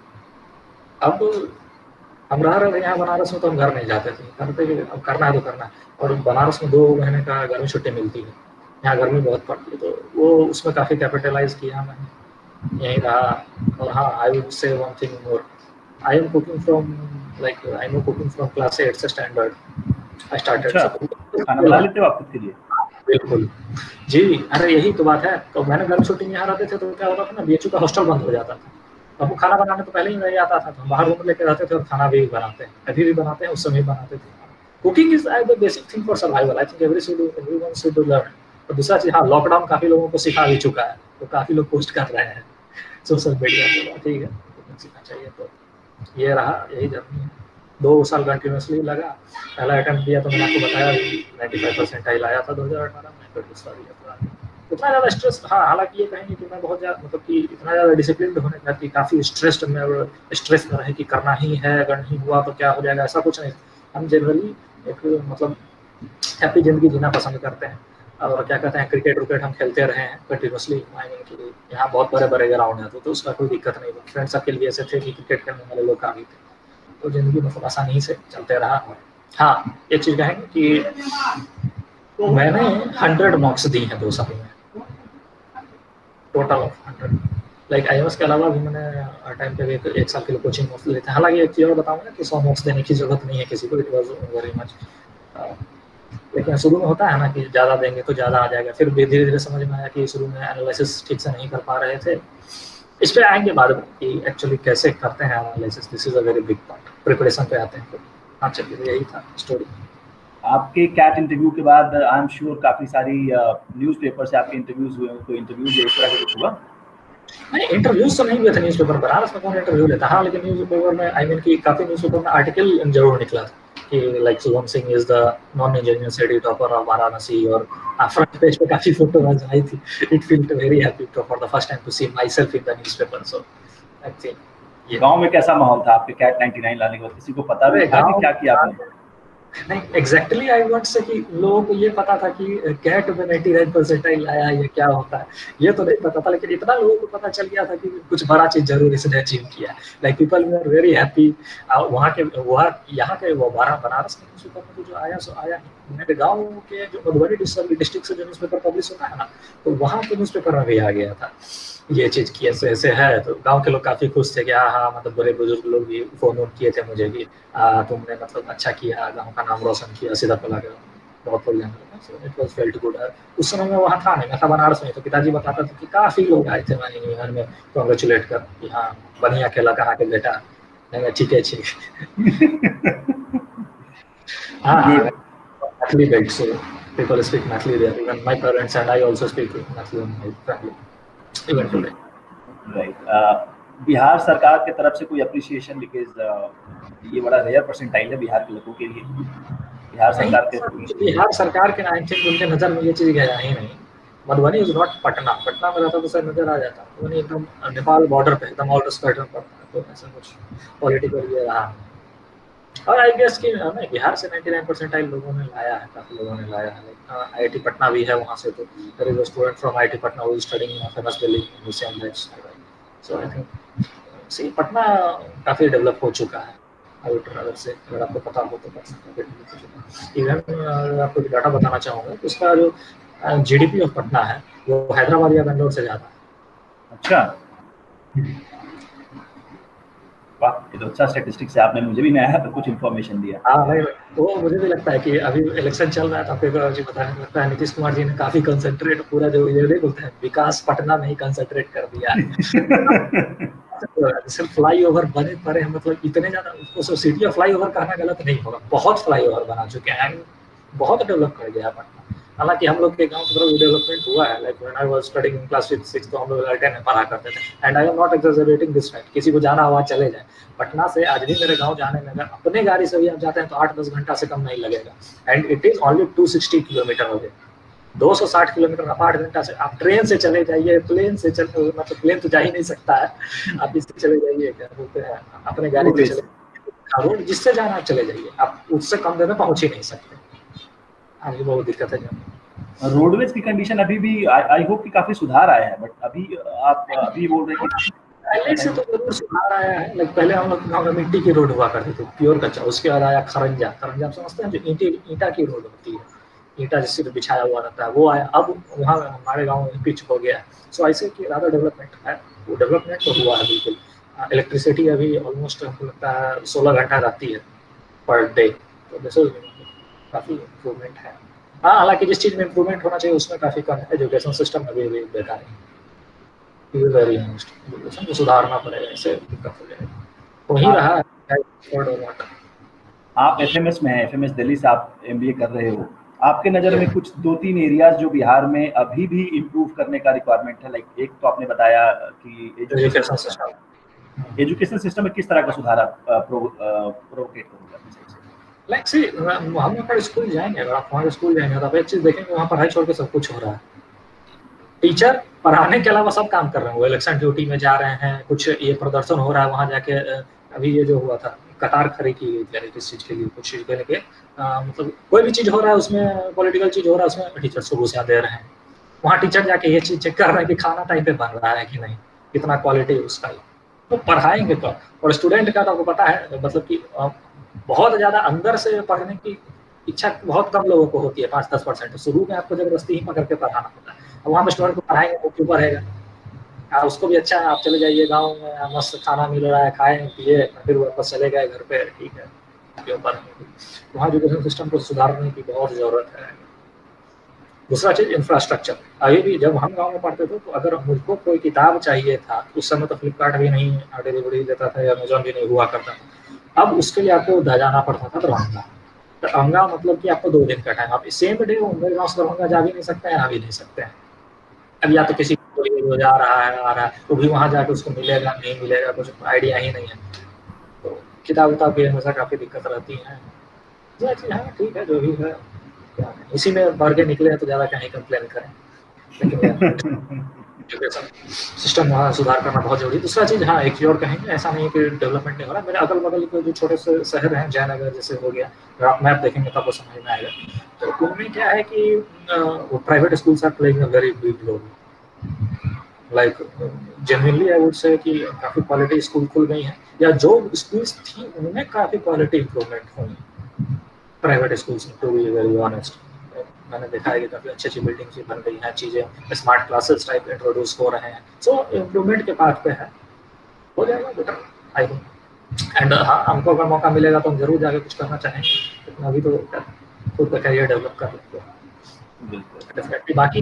अब हम रह रहे थे यहाँ बनारस में तो हम घर नहीं जाते थे, करते अब करना है तो करना है। और बनारस में 2 महीने का गर्मी छुट्टी मिलती है, यहाँ गर्मी बहुत पड़ती है। तो वो उसमें काफ़ी कैपिटलाइज किया मैंने, यहीं रहा। और हाँ आई वुड से one thing more, I am cooking from like I know cooking from class 8 standard I started. खाना बना लेते हो आप खुद के लिए? बिल्कुल जी, अरे यही तो बात है। तो मैंने गर्मी छुट्टी में यहाँ रहते थे तो क्या होता था ना, BHU का हॉस्टल बंद हो जाता था। अब खाना बनाने तो पहले ही नहीं आता था, तो हम बाहर रूम लेके रहते थे और खाना भी बनाते हैं, अभी भी बनाते हैं, उस समय बनाते थे। Cooking is the basic thing for survival, I think everyone should learn. और दूसरा चीज हाँ, लॉकडाउन काफी लोगों को सिखा भी चुका है, तो काफी लोग पोस्ट कर रहे हैं। सोशल मीडिया पे, ठीक है सीखना चाहिए। तो ये रहा, यही जर्नी है। 2 साल कंटिन्यूसली लगा। पहला अटेम्प्ट दिया तो मैंने आपको बताया 95% आया था 2018 में, फिर दूसरा दिया था। उतना ज़्यादा स्ट्रेस, हाँ हालांकि ये कहेंगे कि मैं बहुत ज़्यादा मतलब कि इतना ज़्यादा डिसिप्लिन होने का कि काफ़ी स्ट्रेस में रहे कि करना ही है, अगर नहीं हुआ तो क्या हो जाएगा, ऐसा कुछ नहीं। हम जनरली एक मतलब हैप्पी ज़िंदगी जीना पसंद करते हैं। और क्या कहते हैं, क्रिकेट हम खेलते रहे हैं कंटिन्यूसली। आई मीन कि यहाँ बहुत बड़े ग्राउंड है तो उसका कोई दिक्कत नहीं। फ्रेंड सर्कल भी ऐसे थे कि क्रिकेट खेलने वाले लोग काफ़ी थे, तो ज़िंदगी मतलब आसानी से चलते रहा। हाँ एक चीज़ कहेंगे कि मैंने 100 मॉक्स दी हैं 2 साल में, टोटल ऑफ 100। लाइक IMS के अलावा भी मैंने टाइम पे 1 साल के लिए कोचिंग मॉक्स लिए थे। हालांकि एक चीज़ और बताऊँगा कि 100 मॉक्स देने की जरूरत नहीं है किसी को, इट वॉज वेरी मच। लेकिन शुरू में होता है ना कि ज़्यादा देंगे तो ज़्यादा आ जाएगा। फिर धीरे धीरे समझ में आया कि शुरू में एनालिसिस ठीक से नहीं कर पा रहे थे। इस पे आएंगे बाद में कि एक्चुअली कैसे करते हैं analysis. This is a very big part. Preparation पे आते हैं तो हाँ चलिए यही था स्टोरी। आपके कैट इंटरव्यू के बाद आई एम श्योर काफी सारी न्यूज़पेपर से आपके इंटरव्यूज हुए, तो इंटरव्यूज इस तरह के कुछ हुआ? नहीं इंटरव्यूज तो नहीं हुए थे न्यूज़पेपर पर, बनारस में कौन इंटरव्यू लेता। हाँ लेकिन न्यूज़पेपर में आई मीन कि काफी न्यूज़पेपर में आर्टिकल जरूर निकला था कि like Shubham Singh is the non engineer city topper of Varanasi, और फ्रंट पेज पे काफी फोटो आई थी। It felt very happy for the first time to see myself in the newspaper. So I think गांव में कैसा माहौल था आपके कैट 99 लाने के बाद? किसी को पता भी था कि क्या किया आपने? नहीं एग्जैक्टली आई वांट से कि लोगों को ये पता था कि कैट में 99 परसेंटाइल आया, ये क्या होता है ये तो नहीं पता था, लेकिन इतना लोगों को पता चल गया था कि कुछ बड़ा चीज जरूर इसने अचीव किया। Like people we are very happy. वहाँ यहाँ के वो बनारस के न्यूज़पेपर में जो आया सो आया। मेरे गाँव के जो मधुबनी डिस्ट्रिक्ट से जो न्यूज़पेपर पब्लिश होता है ना, तो वहाँ के न्यूज़पेपर में भी आ गया था ये चीज़ की ऐसे ऐसे है। तो गांव के लोग काफ़ी खुश थे कि हाँ मतलब बड़े बुजुर्ग लोग भी फोन किए थे मुझे कि तुमने मतलब अच्छा किया, गांव का नाम रोशन किया, सीधा पला गया, बहुत बढ़िया। It was felt good. उस समय मैं वहाँ था नहीं, मैं था बनारस में। तो पिताजी बताता था कि काफ़ी लोग आए थे मैंने न्यू ईयर में कॉन्ग्रेचुलेट कर कि हाँ बढ़िया खेला, कहाँ के बेटा। नहीं ठीक है ठीक। हाँ मैथिली बेल्ट से people speak Mathli there. Even my parents and I also speak Mathli in my family. Even today. Right. Bihar सरकार की तरफ से कोई अप्रिसिएशन, बिकॉज ये बड़ा रेयर परसेंटाइल है बिहार के लोगों के लिए। बिहार सरकार के आई थिंक उनके नजर में ये चीज गया ही नहीं। Madhubani is not Patna. पटना में रहता तो सर नजर आ जाता। मधुबनी एकदम नेपाल बॉर्डर पे एकदम आउटर स्कर्ट में पड़ता है, तो ऐसा कुछ पॉलिटिकल ये रहा। और आई गेस कि बिहार से 99 परसेंटाइल लोगों ने लाया है, काफी लोगों ने लाया है। IIT पटना भी है वहाँ से, तो there is a student from IIT Patna who is studying in famous Delhi museum batch. So I think see Patna काफी डेवलप हो चुका है। अगर से अगर आपको पता हो तो इवन आपको डाटा बताना चाहूँगा, उसका जो GDP ऑफ पटना है वो हैदराबाद या बेंगलोर से ज़्यादा है। अच्छा वाह, ये तो अच्छा स्टैटिस्टिक्स है। आपने मुझे भी नया है तो कुछ इन्फॉर्मेशन दिया। हाँ भाई वो मुझे भी लगता है कि अभी इलेक्शन चल रहा है तो आपको जी पता है, लगता है नीतीश कुमार जी ने काफी कंसंट्रेट पूरा जो ये नहीं बोलते हैं विकास पटना में ही कंसंट्रेट कर दिया है। सिर्फ फ्लाईओवर बने पड़े हैं, मतलब इतने ज्यादा उसको सिटी ऑफ फ्लाईओवर कहना गलत नहीं होगा, बहुत फ्लाईओवर बना चुके हैं, बहुत डेवलप कर गया पटना। हालांकि हम लोग के गांव की तरफ डेवलपमेंट हुआ है। Like when I was studying in class 5-6 तो हम लोग अल्टन में पढ़ा करते थे। And I am not exaggerating this fact, किसी को जाना हुआ चले जाए पटना से। आज भी मेरे गांव जाने में अगर अपने गाड़ी से भी आप जाते हैं तो 8-10 घंटा से कम नहीं लगेगा। And it is only 260 kilometre away, 260 kilometre आप 8 घंटा से। आप ट्रेन से चले जाइए, प्लेन से चले, मतलब प्लेन तो जा ही नहीं सकता है, आप इससे चले जाइए, क्या बोलते हैं अपने गाड़ी से चले, रोड जिससे जाना आप चले जाइए, आप उससे कम देर में पहुंच ही नहीं सकते। अभी बहुत दिक्कत है। रोडवेज की कंडीशन अभी भी आई होप कि काफी सुधार आया है, बट अभी आप अभी बोल रहे हैं कि पहले से तो जरूर सुधार आया है। लाइक पहले हम लोग गाँव में मिट्टी की रोड हुआ करती थी, प्योर कच्चा। उसके बाद आया खरंजा आप समझते हैं, जो ईंटा की रोड होती है, ईंटा जिससे तो बिछाया हुआ रहता है, वो आया। अब वहाँ हमारे गाँव में पिच हो गया है। सो ऐसे कि ज़्यादा डेवलपमेंट है, वो डेवलपमेंट तो हुआ है बिल्कुल। इलेक्ट्रिसिटी अभी ऑलमोस्ट हमको लगता है 16 घंटा रहती है पर डे, तो जैसे काफ़ी इम्प्रूवमेंट है। हाँ हालांकि जिस चीज़ में इम्प्रूवमेंट होना चाहिए उसमें काफ़ी कम है। एजुकेशन सिस्टम अभी भी बेकार है, वेरी एजुकेशन को सुधारना पड़ेगा, इससे दिक्कत हो जाएगी। वही रहा आप FMS में हैं, FMS दिल्ली से आप MBA कर रहे हो, आपके नज़र में कुछ 2-3 एरियाज जो बिहार में अभी भी इम्प्रूव करने का रिक्वायरमेंट है, लाइक एक तो आपने बताया कि एजुकेशन सिस्टम में किस तरह का सुधार आप प्रोवोकेट करोगे अपनी साइड से? लाइक सी हम अगर स्कूल जाएंगे, अगर आप वहाँ स्कूल जाएंगे तो आप एक चीज़ देखेंगे, वहाँ पढ़ाई छोड़ के सब कुछ हो रहा है। टीचर पढ़ाने के अलावा सब काम कर रहे हैं, वो इलेक्शन ड्यूटी में जा रहे हैं, कुछ ये प्रदर्शन हो रहा है वहाँ जाके। अभी ये जो हुआ था, कतार खड़ी की गई थी किस चीज़ के लिए, कुछ चीज़ के लिए, मतलब कोई भी चीज़ हो रहा है उसमें, पॉलिटिकल चीज़ हो रहा है उसमें टीचर को घुसा दे रहे हैं। वहाँ टीचर जाके ये चीज़ चेक कर रहे हैं कि खाना टाइम पे बन रहा है कि नहीं, कितना क्वालिटी है उसका। तो पढ़ाएंगे तो, और स्टूडेंट का तो आपको पता है, मतलब कि बहुत ज़्यादा अंदर से पढ़ने की इच्छा बहुत कम लोगों को होती है, 5-10%। शुरू में आपको जबरदस्ती ही पकड़ के पढ़ाना होता है। अब वहाँ पे स्टूडेंट को पढ़ाएंगे तो क्यों पढ़ेगा? उसको भी अच्छा है, आप चले जाइए गाँव में, मस्त खाना मिल रहा है, खाएं पिए, फिर वापस चले गए घर पे, ठीक है, क्यों पढ़ेंगे? वहाँ एजुकेशन सिस्टम को सुधारने की बहुत ज़रूरत है। दूसरा चीज़ इंफ्रास्ट्रक्चर। अभी भी जब हम गांव में पढ़ते थे तो अगर मुझको कोई किताब चाहिए था, उस समय तो फ्लिपकार्ट भी नहीं डिलीवरी देता था या अमेजोन भी नहीं हुआ करता था। अब उसके लिए आपको जाना पड़ता था दरभंगा। दरभंगा मतलब कि आपको 2 दिन का टाइम, आप सेम डे मेरे गाँव से दरभंगा जा भी नहीं सकते हैं, आ भी नहीं सकते हैं। अब या तो किसी को जा रहा है आ रहा है तो भी वहाँ जाके उसको मिलेगा नहीं मिलेगा कुछ आइडिया ही नहीं है। तो किताब उताब की हमेशा काफ़ी दिक्कत रहती है। हाँ ठीक है, जो भी है इसी में बढ़ के निकले हैं तो ज़्यादा कहीं कंप्लेन करें, लेकिन एजुकेशन सिस्टम वहाँ सुधार करना बहुत जरूरी है। दूसरा चीज़, हाँ एक चीज़ और कहेंगे, ऐसा नहीं है कि डेवलपमेंट नहीं हो रहा। मेरे अगल बगल के जो छोटे से शहर हैं, जयनगर जैसे हो गया, अगर आप मैप देखेंगे तब वो समझ में आएगा। तो उनमें क्या है कि वो private schools are playing a very big role. Like genuinely I would say कि काफ़ी क्वालिटी स्कूल खुल गई हैं, या जो स्कूल्स थी उनमें काफ़ी क्वालिटी इंप्रूवमेंट हुई प्राइवेट स्कूल्स में, टू बी वेरी ऑनेस्ट। मैंने देखा है कि काफ़ी अच्छी अच्छी बिल्डिंग्स भी बन गई हैं, चीज़ें स्मार्ट क्लासेस टाइप इंट्रोड्यूस हो रहे हैं। सो इम्प्रूवमेंट के पाथ पे है, हो जाएगा बेटर आई थिंक। एंड हाँ, हमको अगर मौका मिलेगा तो हम जरूर जाके कुछ करना चाहेंगे, लेकिन अभी तो खुद का करियर डेवलप कर लेते हैं डेफिनेटली। बाकी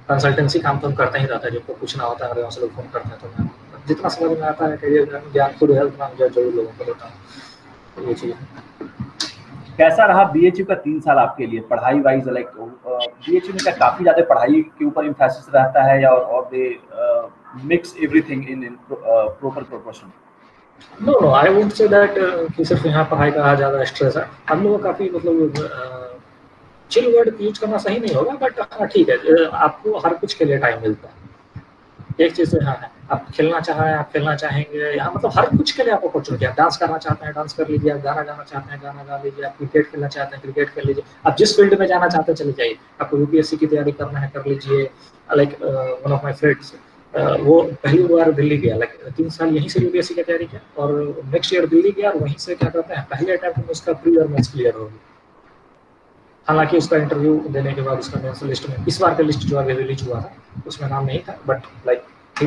कंसल्टेंसी काम तो हम करते ही रहता है, जिनको पूछना होता है, अगर से लोग फोन करते हैं तो मैं जितना समझ में आता है करियर ज्ञान खुद हेल्प में जरूर लोगों को देता हूँ। ये चीज़ कैसा रहा बीएचयू का 3 साल आपके लिए पढ़ाई वाइज? लाइक बीएचयू में क्या काफी ज्यादा पढ़ाई के ऊपर एम्फेसिस रहता है, या और they mix everything in proper proportion? No no, I would say that कि सिर्फ यहाँ पढ़ाई का ज़्यादा स्ट्रेस है। हम लोग काफ़ी मतलब चिल वर्ड यूज करना सही नहीं होगा, बट हाँ ठीक है, आपको हर कुछ के लिए टाइम मिलता है। एक चीज़ तो हाँ है, आप खेलना चाह रहे हैं आप खेलना चाहेंगे, यहाँ मतलब हर कुछ के लिए आपको अपॉर्चुनिटी। आप डांस करना चाहते हैं डांस कर लीजिए, आप गाना गाना चाहते हैं गाना गा लीजिए, आप क्रिकेट खेलना चाहते हैं क्रिकेट खेल लीजिए, आप जिस फील्ड में जाना चाहते हैं चले जाइए। आपको यूपीएससी की तैयारी करना है कर लीजिए। Like one of my friends, वो पहली बार दिल्ली गया, लाइक 3 साल यहीं से यूपीएससी की तैयारी किया, और नेक्स्ट ईयर दिल्ली गया, और वहीं से क्या कहते हैं पहले अटैम्प्ट में उसका प्री और मेंस क्लियर हो गया। हालांकि उसका इंटरव्यू देने के बाद उसका मेंस लिस्ट में, इस बार का लिस्ट जो अभी रिलीज हुआ था उसमें नाम नहीं था, but like I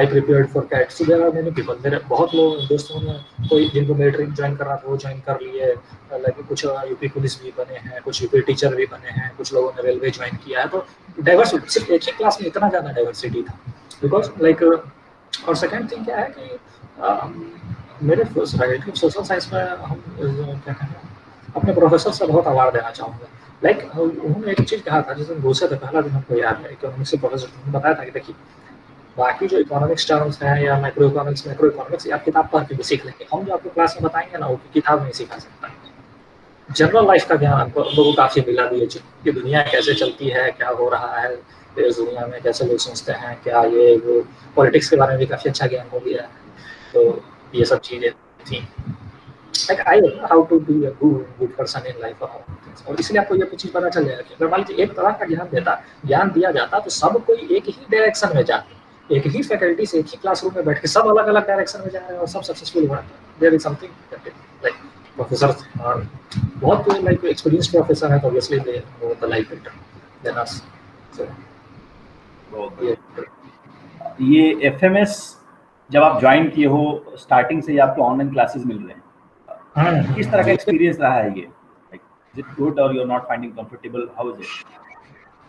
prepared for CAT. So there are many people. मेरे बहुत लोग दोस्तों में कोई जिनको मिलिट्री ज्वाइन करना था वो ज्वाइन कर लिए, लाइक कुछ यूपी पुलिस भी बने हैं, कुछ यूपी टीचर भी बने हैं, कुछ लोगों ने रेलवे ज्वाइन किया है। तो डाइवर्सिटी, सिर्फ एक ही क्लास में इतना ज़्यादा डाइवर्सिटी था, बिकॉज लाइक। और सेकेंड थिंग क्या है कि मेरे सोशल साइंस में हम क्या कहें, अपने प्रोफेसर से बहुत आभार देना चाहूँगा। लाइक उन्होंने एक चीज़ कहा था जिस दिन घुसे थे, पहला दिन हमको याद है, इकोनॉमिक्स के प्रोफेसर ने बताया था कि देखिए बाकी जो इकोनॉमिक्स टर्म्स हैं या माइक्रो इकोनॉमिक्स मैक्रो इकोनॉमिक्स, आप किताब पढ़ के भी सीख लेंगे, हम जो आपको क्लास में बताएंगे ना वो किताब नहीं सिखा सकता। जनरल लाइफ का ज्ञान हमको लोगों को काफ़ी मिला भी है कि दुनिया कैसे चलती है, क्या हो रहा है इस दुनिया में, कैसे लोग सोचते हैं, क्या ये वो पॉलिटिक्स के बारे में भी काफ़ी अच्छा ज्ञान हो गया है। तो ये सब चीज़ें थी, like I how to be a good person in life, और इसलिए आपको ये चीज़ पता चल जाएगा कि अगर मान लीजिए एक तरह का ज्ञान दिया जाता तो सब कोई एक ही डायरेक्शन में जाते, एक ही फैकल्टी से एक ही क्लासरूम में बैठ के सब अलग अलग डायरेक्शन में जा रहे हैं और सब सक्सेसफुल हो रहे हैं। There is something like professor बहुत लाइक एक्सपीरियंस प्रोफेसर है, तो obviously they know the life better than us. ये एफएमएस जब आप ज्वाइन किए हो, स्टार्टिंग से ही आपको ऑनलाइन क्लासेस मिल रहे हैं, किस तरह का एक्सपीरियंस रहा है ये? लाइक इज इट गुड और you are not finding comfortable? How is it?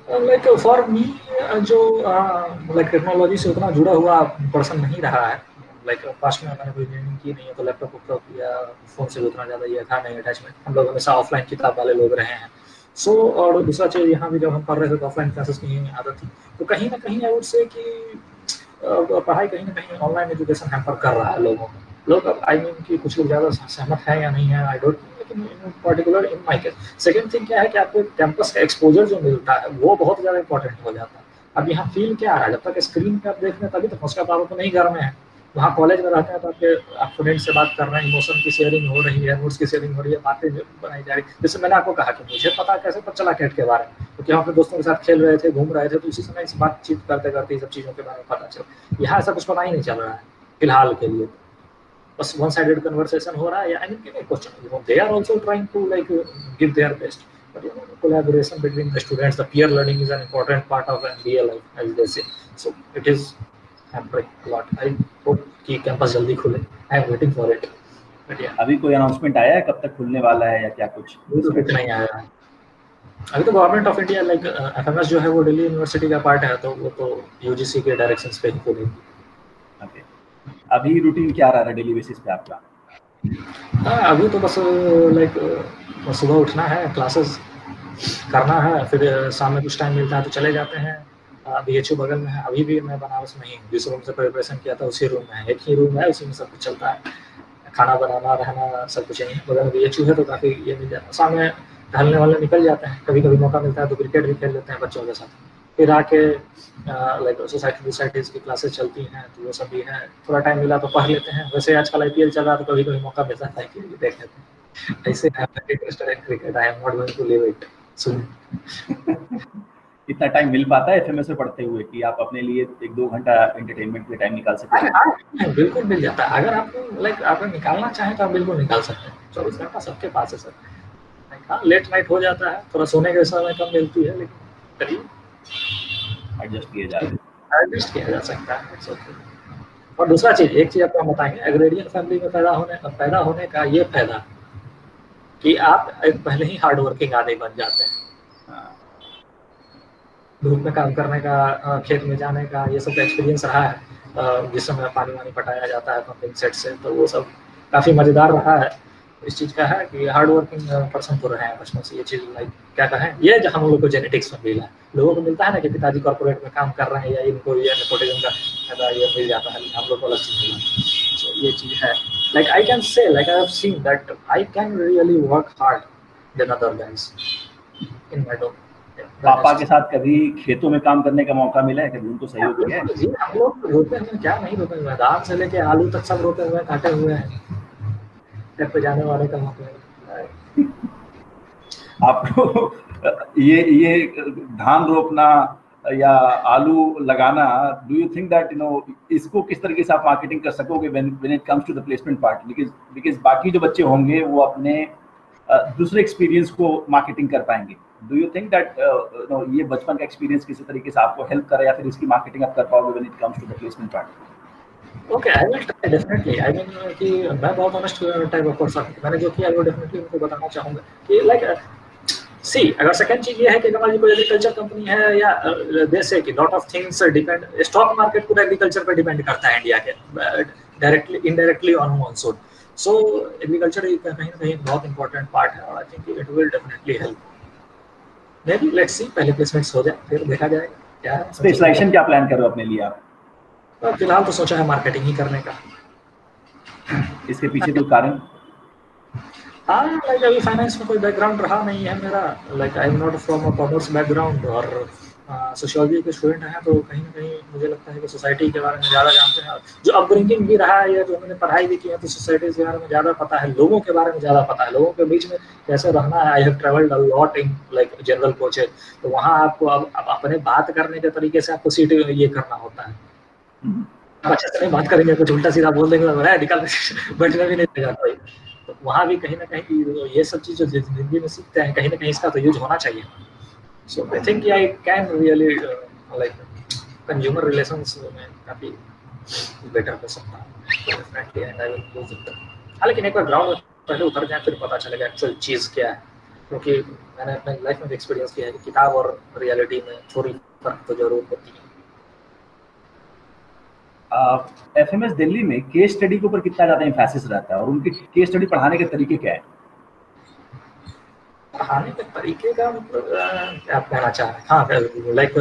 Like for me जो लाइक टेक्नोलॉजी से उतना जुड़ा हुआ पर्सन नहीं रहा है, लाइक पास्ट में मैंने कोई इंजीनियरिंग की नहीं है, तो लैपटॉप या फ़ोन से उतना ज़्यादा ये था नहीं अटैचमेंट। हम लोग हमेशा ऑफलाइन किताब वाले लोग रहे हैं। सो और दूसरा चीज़ यहाँ भी जब हम पढ़ रहे थे तो ऑफलाइन क्लासेस की आदत थी, तो कहीं ना कहीं आई वुड से कि पढ़ाई कहीं ना कहीं ऑनलाइन एजुकेशन हैम्पर कर रहा है लोगों को। लोग अब आई मीन कि कुछ लोग ज़्यादा सहमत हैं या नहीं है, आई डोंट, लेकिन इन particular in my case second thing क्या है कि आपको कैंपस का एक्सपोजर जो मिलता है वो बहुत ज़्यादा इंपॉर्टेंट हो जाता है। अब यहाँ फील क्या आ रहा है, जब तक स्क्रीन पे आप देख रहे हैं तभी तो उसका आप तो नहीं घर में है। वहाँ कॉलेज में रहते हैं तो आप फ्रेंड से बात कर रहे हैं, इमोशन की शेयरिंग हो रही है, नोट्स की शेयरिंग हो रही है, बातें बनाई जा रही है। जैसे मैंने आपको कहा कि मुझे पता कैसे पता चला कैट के बारे में, क्योंकि हम अपने दोस्तों के साथ खेल रहे थे, घूम रहे थे, तो उसी समय इस बातचीत करते करते ये सब चीज़ों के बारे में पता चला। यहाँ ऐसा कुछ पता ही नहीं चल रहा है फिलहाल के लिए। बस वन साइडेड कन्वर्सेशन हो रहा है, I mean question they are also trying to like give their best, but collaboration between the students, the peer learning is an important part of MBA life as they say, so it is hampering a lot. I hope कि कैंपस जल्दी खुले, I am waiting for it, but yeah. अभी कोई अनाउंसमेंट आया है कब तक खुलने वाला है या क्या कुछ? तो कुछ नहीं आया है अभी तो। Government of India like FMS जो है वो दिल्ली यूनिवर्सिटी का पार्ट है, तो वो तो UGC के डायरेक्शंस पे ही खुलेगी। ओके, अभी रूटीन क्या रहा है डेली बेसिस पे आपका? हाँ, अभी तो बस लाइक सुबह उठना है, क्लासेस करना है, फिर शाम में कुछ टाइम मिलता है तो चले जाते हैं। BHU बगल में है, अभी भी मैं बनारस में ही जिस रूम से प्रिपरेशन किया था उसी रूम में है, एक ही रूम है, उसी में सब कुछ चलता है, खाना बनाना रहना सब कुछ यहीं बगल में BHU है, तो काफ़ी ये मिल जाता है। शाम में टहलने वाले निकल जाते हैं, कभी कभी मौका मिलता है तो क्रिकेट भी खेल लेते हैं बच्चों के साथ। फिर आके लाइक सोसाइटीज़ की क्लासेस चलती हैं तो वो सब भी है, थोड़ा टाइम मिला तो पढ़ लेते हैं। वैसे आजकल IPL चल रहा है तो कभी कभी मौका मिलता है कि देख लेते हैं। ऐसे interested in cricket, I am not going to leave it soon. इतना टाइम मिल पाता है FMS में पढ़ते हुए कि आप अपने लिए 1-2 घंटा एंटरटेनमेंट के टाइम निकाल सकते हैं? बिल्कुल मिल जाता है, अगर आपको लाइक आप निकालना चाहें तो आप बिल्कुल निकाल सकते हैं। 24 घंटा सबके पास है सर। हाँ, लेट नाइट हो जाता है, थोड़ा सोने के समय कम मिलती है, लेकिन करिए, एडजस्ट किया जा सकता है। It's okay. और दूसरा चीज, एक चीज आपको हम बताएंगे, एग्रेरियन फैमिली में पैदा होने का ये फायदा कि आप पहले ही हार्ड वर्किंग आदमी बन जाते हैं। धूप में काम करने का, खेत में जाने का, ये सब एक्सपीरियंस रहा है। जिस समय पानी वानी पटाया जाता है पंपिंग सेट से, तो वो सब काफ़ी मज़ेदार रहा है। इस चीज़ का है कि हार्ड वर्किंग पर्सन तो रहे हैं बचपन से। ये चीज़ लाइक क्या कहें, ये जो हम लोग को जेनेटिक्स में मिला है। लोगों को मिलता है ना कि पिताजी कॉर्पोरेट में काम कर रहे हैं या इनको ये नेपोटिज्म का फायदा ये मिल जाता है, हम लोग को अलग चीज़ मिला। सो ये चीज़ है, like I can say, like I have seen that I can really work hard then other guys in my dog. पापा के साथ कभी खेतों में काम करने का मौका मिला है? कभी उनको सहयोग किया है? जी, हम लोग रोपे हुए क्या नहीं रोपे हुए, धान से लेके आलू तक सब रोपे हुए, काटे हुए हैं। खेत पे जाने वाले का मौका आपको ये धान रोपना या आलू लगाना, डू यू थिंक दैट इसको किस तरीके से आप मार्केटिंग कर सकोगे when it comes to the placement part? Because बाकी जो बच्चे होंगे वो अपने दूसरे एक्सपीरियंस को मार्केटिंग कर पाएंगे। डू यू थिंक दैट ये बचपन का एक्सपीरियंस किसी तरीके से आपको हेल्प करे या फिर इसकी मार्केटिंग आप कर पाओगे when it comes to the placement part? Okay, I will try definitely. I mean कि मैं बहुत ऑनेस्ट टाइप ऑफ पर्सन हूं, मैंने जो किया वो डेफिनेटली उनको बताना चाहूंगा कि लाइक सी, अगर सेकंड चीज ये है कि कमल जी कोई एग्रीकल्चर कंपनी है या जैसे कि lot of things depend, stock market पूरा एग्रीकल्चर पर डिपेंड करता है इंडिया के, directly indirectly on monsoon. So agriculture कहीं ना कहीं बहुत इंपॉर्टेंट पार्ट है और I think it will definitely help. May be let's see, पहले प्लेसमेंट्स हो जाए फिर देखा जाएगा क्या है। स्पेशलाइजेशन क्या प्लान कर रहे हो अपने लिए आप? फिलहाल तो सोचा है मार्केटिंग ही करने का। इसके पीछे कोई कारण? हाँ, लाइक अभी फाइनेंस में कोई बैकग्राउंड रहा नहीं है मेरा, like I am not from a commerce background और सोशियोलॉजी के स्टूडेंट हैं, तो कहीं ना कहीं मुझे लगता है कि सोसाइटी के बारे में ज़्यादा जानते हैं। जो अपब्रिंगिंग भी रहा है या जो मैंने पढ़ाई भी की है, तो सोसाइटी के बारे में ज़्यादा पता है, लोगों के बारे में ज़्यादा पता है, लोगों के बीच में कैसे रहना है। I have travelled a lot in like general coaches, तो वहाँ आपको अब अपने बात करने के तरीके से आपको सीट ये करना होता है। अच्छे से नहीं बात करेंगे, कुछ उल्टा सीधा बोल देंगे, निकाल बैठने भी नहीं जाता। तो वहाँ भी कहीं ना कहीं ये सब चीज़ जो जिंदगी में सीखते हैं, कहीं ना कहीं इसका तो यूज होना चाहिए। So I think I can really like consumer relations में काफ़ी बेटर हो सकता है definitely, and I will use it. हाँ, लेकिन एक बार ग्राउंड में पहले उतर जाए फिर पता चलेगा एक्चुअल चीज़ क्या है, क्योंकि मैंने अपने लाइफ में एक्सपीरियंस किया है कि किताब और रियलिटी में थोड़ी फर्क तो जरूर होती है। FMS दिल्ली में केस स्टडी के ऊपर कितना ज़्यादा एम्फेसिस रहता है और उनके केस स्टडी पढ़ाने के तरीके क्या है? पढ़ाने के तरीके का मतलब क्या आप कहना चाह रहे हैं? हाँ, लाइक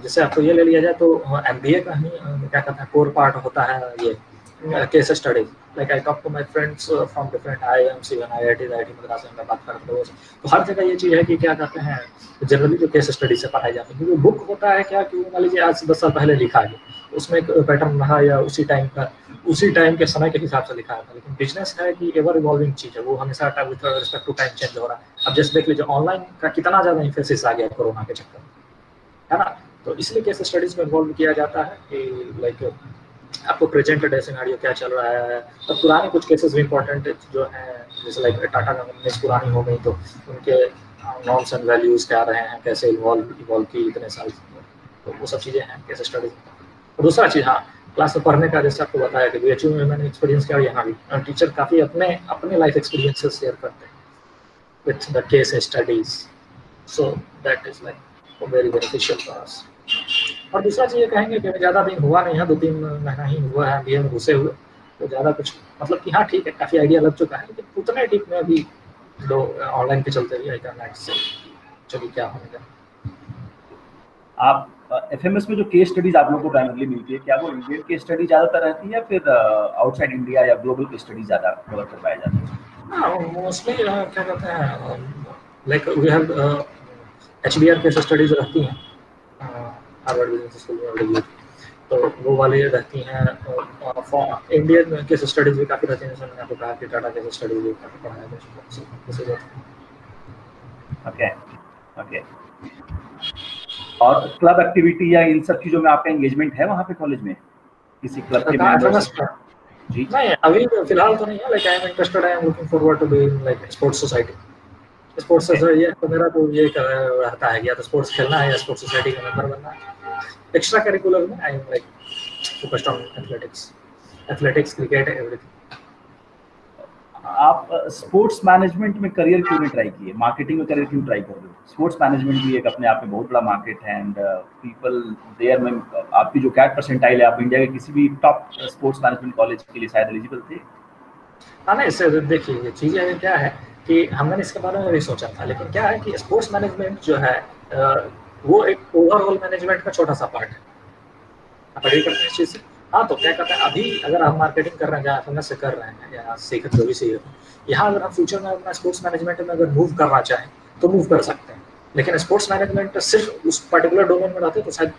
जैसे आपको ये ले लिया जाए तो MBA का ही क्या कहते हैं कोर पार्ट होता है ये case studies. Like I talk to my friends from different IIMs even IIT Madras में बात करते हो तो हर जगह ये चीज़ है कि क्या कहते हैं जनरली जो केस स्टडी से पढ़ाई जाती है, क्योंकि बुक होता है क्या कि मान लीजिए आज से 10 साल पहले लिखा है, उसमें एक पैटर्न रहा या उसी टाइम के समय के हिसाब से लिखा था। लेकिन बिजनेस है कि एवर इवॉल्विंग चीज़ है, वो हमेशा with respect to time change हो रहा है। अब जैसे देख लीजिए ऑनलाइन का कितना ज़्यादा इन्फोसिस आ गया कोरोना के चक्कर में, है ना। तो इसलिए केस स्टडीज में इन्वॉल्व किया जाता है कि लाइक आपको प्रेजेंट डे सिनेरियो क्या चल रहा है। तो पुराने कुछ केसेस भी इंपॉर्टेंट जो हैं, जैसे लाइक टाटा कंपनीज पुरानी हो गई तो उनके नॉर्म्स एंड वैल्यूज क्या रहे हैं, कैसे इवॉल्व की इतने साल, तो वो सब चीज़ें हैं केस स्टडीज में। और दूसरा चीज़, हाँ, क्लास में पढ़ने का जैसे आपको बताया कि BHU में मैंने एक्सपीरियंस किया, यहाँ भी टीचर काफ़ी अपने लाइफ एक्सपीरियंसेस शेयर करते हैं with the case studies, so that is like very beneficial for us. और दूसरा चीज़ ये कहेंगे कि ज़्यादा दिन हुआ नहीं है, 2-3 महीना ही हुआ है MBA में घुसे हुए, तो ज़्यादा कुछ मतलब कि हाँ ठीक है, काफ़ी आइडिया लग चुका है, लेकिन उतने डीप में अभी दो ऑनलाइन पे चलते हुए आई कैन नॉट से चलिए क्या होने का। आप FMS में जो केस स्टडीज आप लोगों को प्राइमरली मिलती है, क्या वो इंडियन केस स्टडी ज़्यादातर रहती है या फिर आउटसाइड इंडिया या ग्लोबल केस स्टडी ज़्यादा कवर कर पाया जाता है? हाँ, मोस्टली क्या कहते हैं like we have HBR case studies रहती हैं हार्वर्ड बिजनेस स्कूल में, तो वो वाली रहती हैं। इंडियन केस स्टडीज भी काफ़ी रहती हैं, जैसे मैंने आपको कहा कि टाटा केस स्टडीज भी काफ़ी पढ़ाया है। Okay okay. और क्लब एक्टिविटी या इन सब चीज़ों में आपका एंगेजमेंट है वहाँ पे कॉलेज में, किसी क्लब के मेंबर्स? जी नहीं, अभी फिलहाल तो नहीं है, like I am interested, I am looking forward to be in like sports society. Sports से ये तो मेरा तो ये रहता है, या तो स्पोर्ट्स खेलना है या स्पोर्ट्स सोसाइटी का मेंबर बनना है। एक्स्ट्रा करिकुलर में I am like focused on athletics, cricket, everything. आप स्पोर्ट्स मैनेजमेंट में करियर क्यों नहीं ट्राई किए? मार्केटिंग में करियर क्यों ट्राई कर रहे हो? स्पोर्ट्स मैनेजमेंट भी एक अपने आप में बहुत बड़ा मार्केट है एंड पीपल देयर में आपकी जो कैट परसेंटाइल है, आप इंडिया के किसी भी टॉप स्पोर्ट्स मैनेजमेंट कॉलेज के लिए शायद एलिजिबल थे। हाँ नहीं, इससे देखिए ये चीज़ें क्या है कि हमने इसके बारे में भी सोचा था, लेकिन क्या है कि स्पोर्ट्स मैनेजमेंट जो है वो एक ओवरऑल मैनेजमेंट का छोटा सा पार्ट है। आप एग्री करते हैं इस चीज़ से? हाँ, तो क्या कहते हैं, अभी अगर हम मार्केटिंग कर रहे हैं, जहाँ FMS से कर रहे हैं या सीख जो भी सीख रहे हैं, यहाँ अगर हम फ्यूचर में अपना स्पोर्ट्स मैनेजमेंट में अगर मूव करना चाहें तो मूव कर सकते हैं। लेकिन स्पोर्ट्स मैनेजमेंट सिर्फ उस पर्टिकुलर डोमेन में रहते तो शायद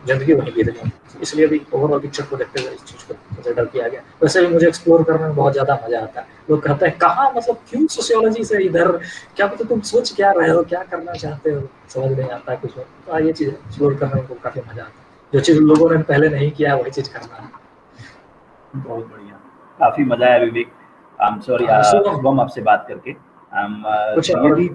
जिंदगी वहीं बीत जाए, इसलिए भी ओवरऑल पिक्चर को देखते हुए इस चीज़ को कंसिडर किया गया। वैसे भी मुझे एक्सप्लोर करने में बहुत ज़्यादा मजा आता है। लोग कहते हैं कहाँ, मतलब क्यों सोशियोलॉजी से इधर, क्या पता तुम सोच क्या रहे हो, क्या करना चाहते हो, समझ नहीं आता कुछ। तो ये चीज़ एक्सप्लोर करने में काफ़ी मजा आता है, जो चीज़ लोगों ने पहले नहीं किया वही चीज़ करना है। बहुत बढ़िया, काफ़ी मजा आया विवेक। आई एम सॉरी शुभम आपसे बात करके। कुछ यदि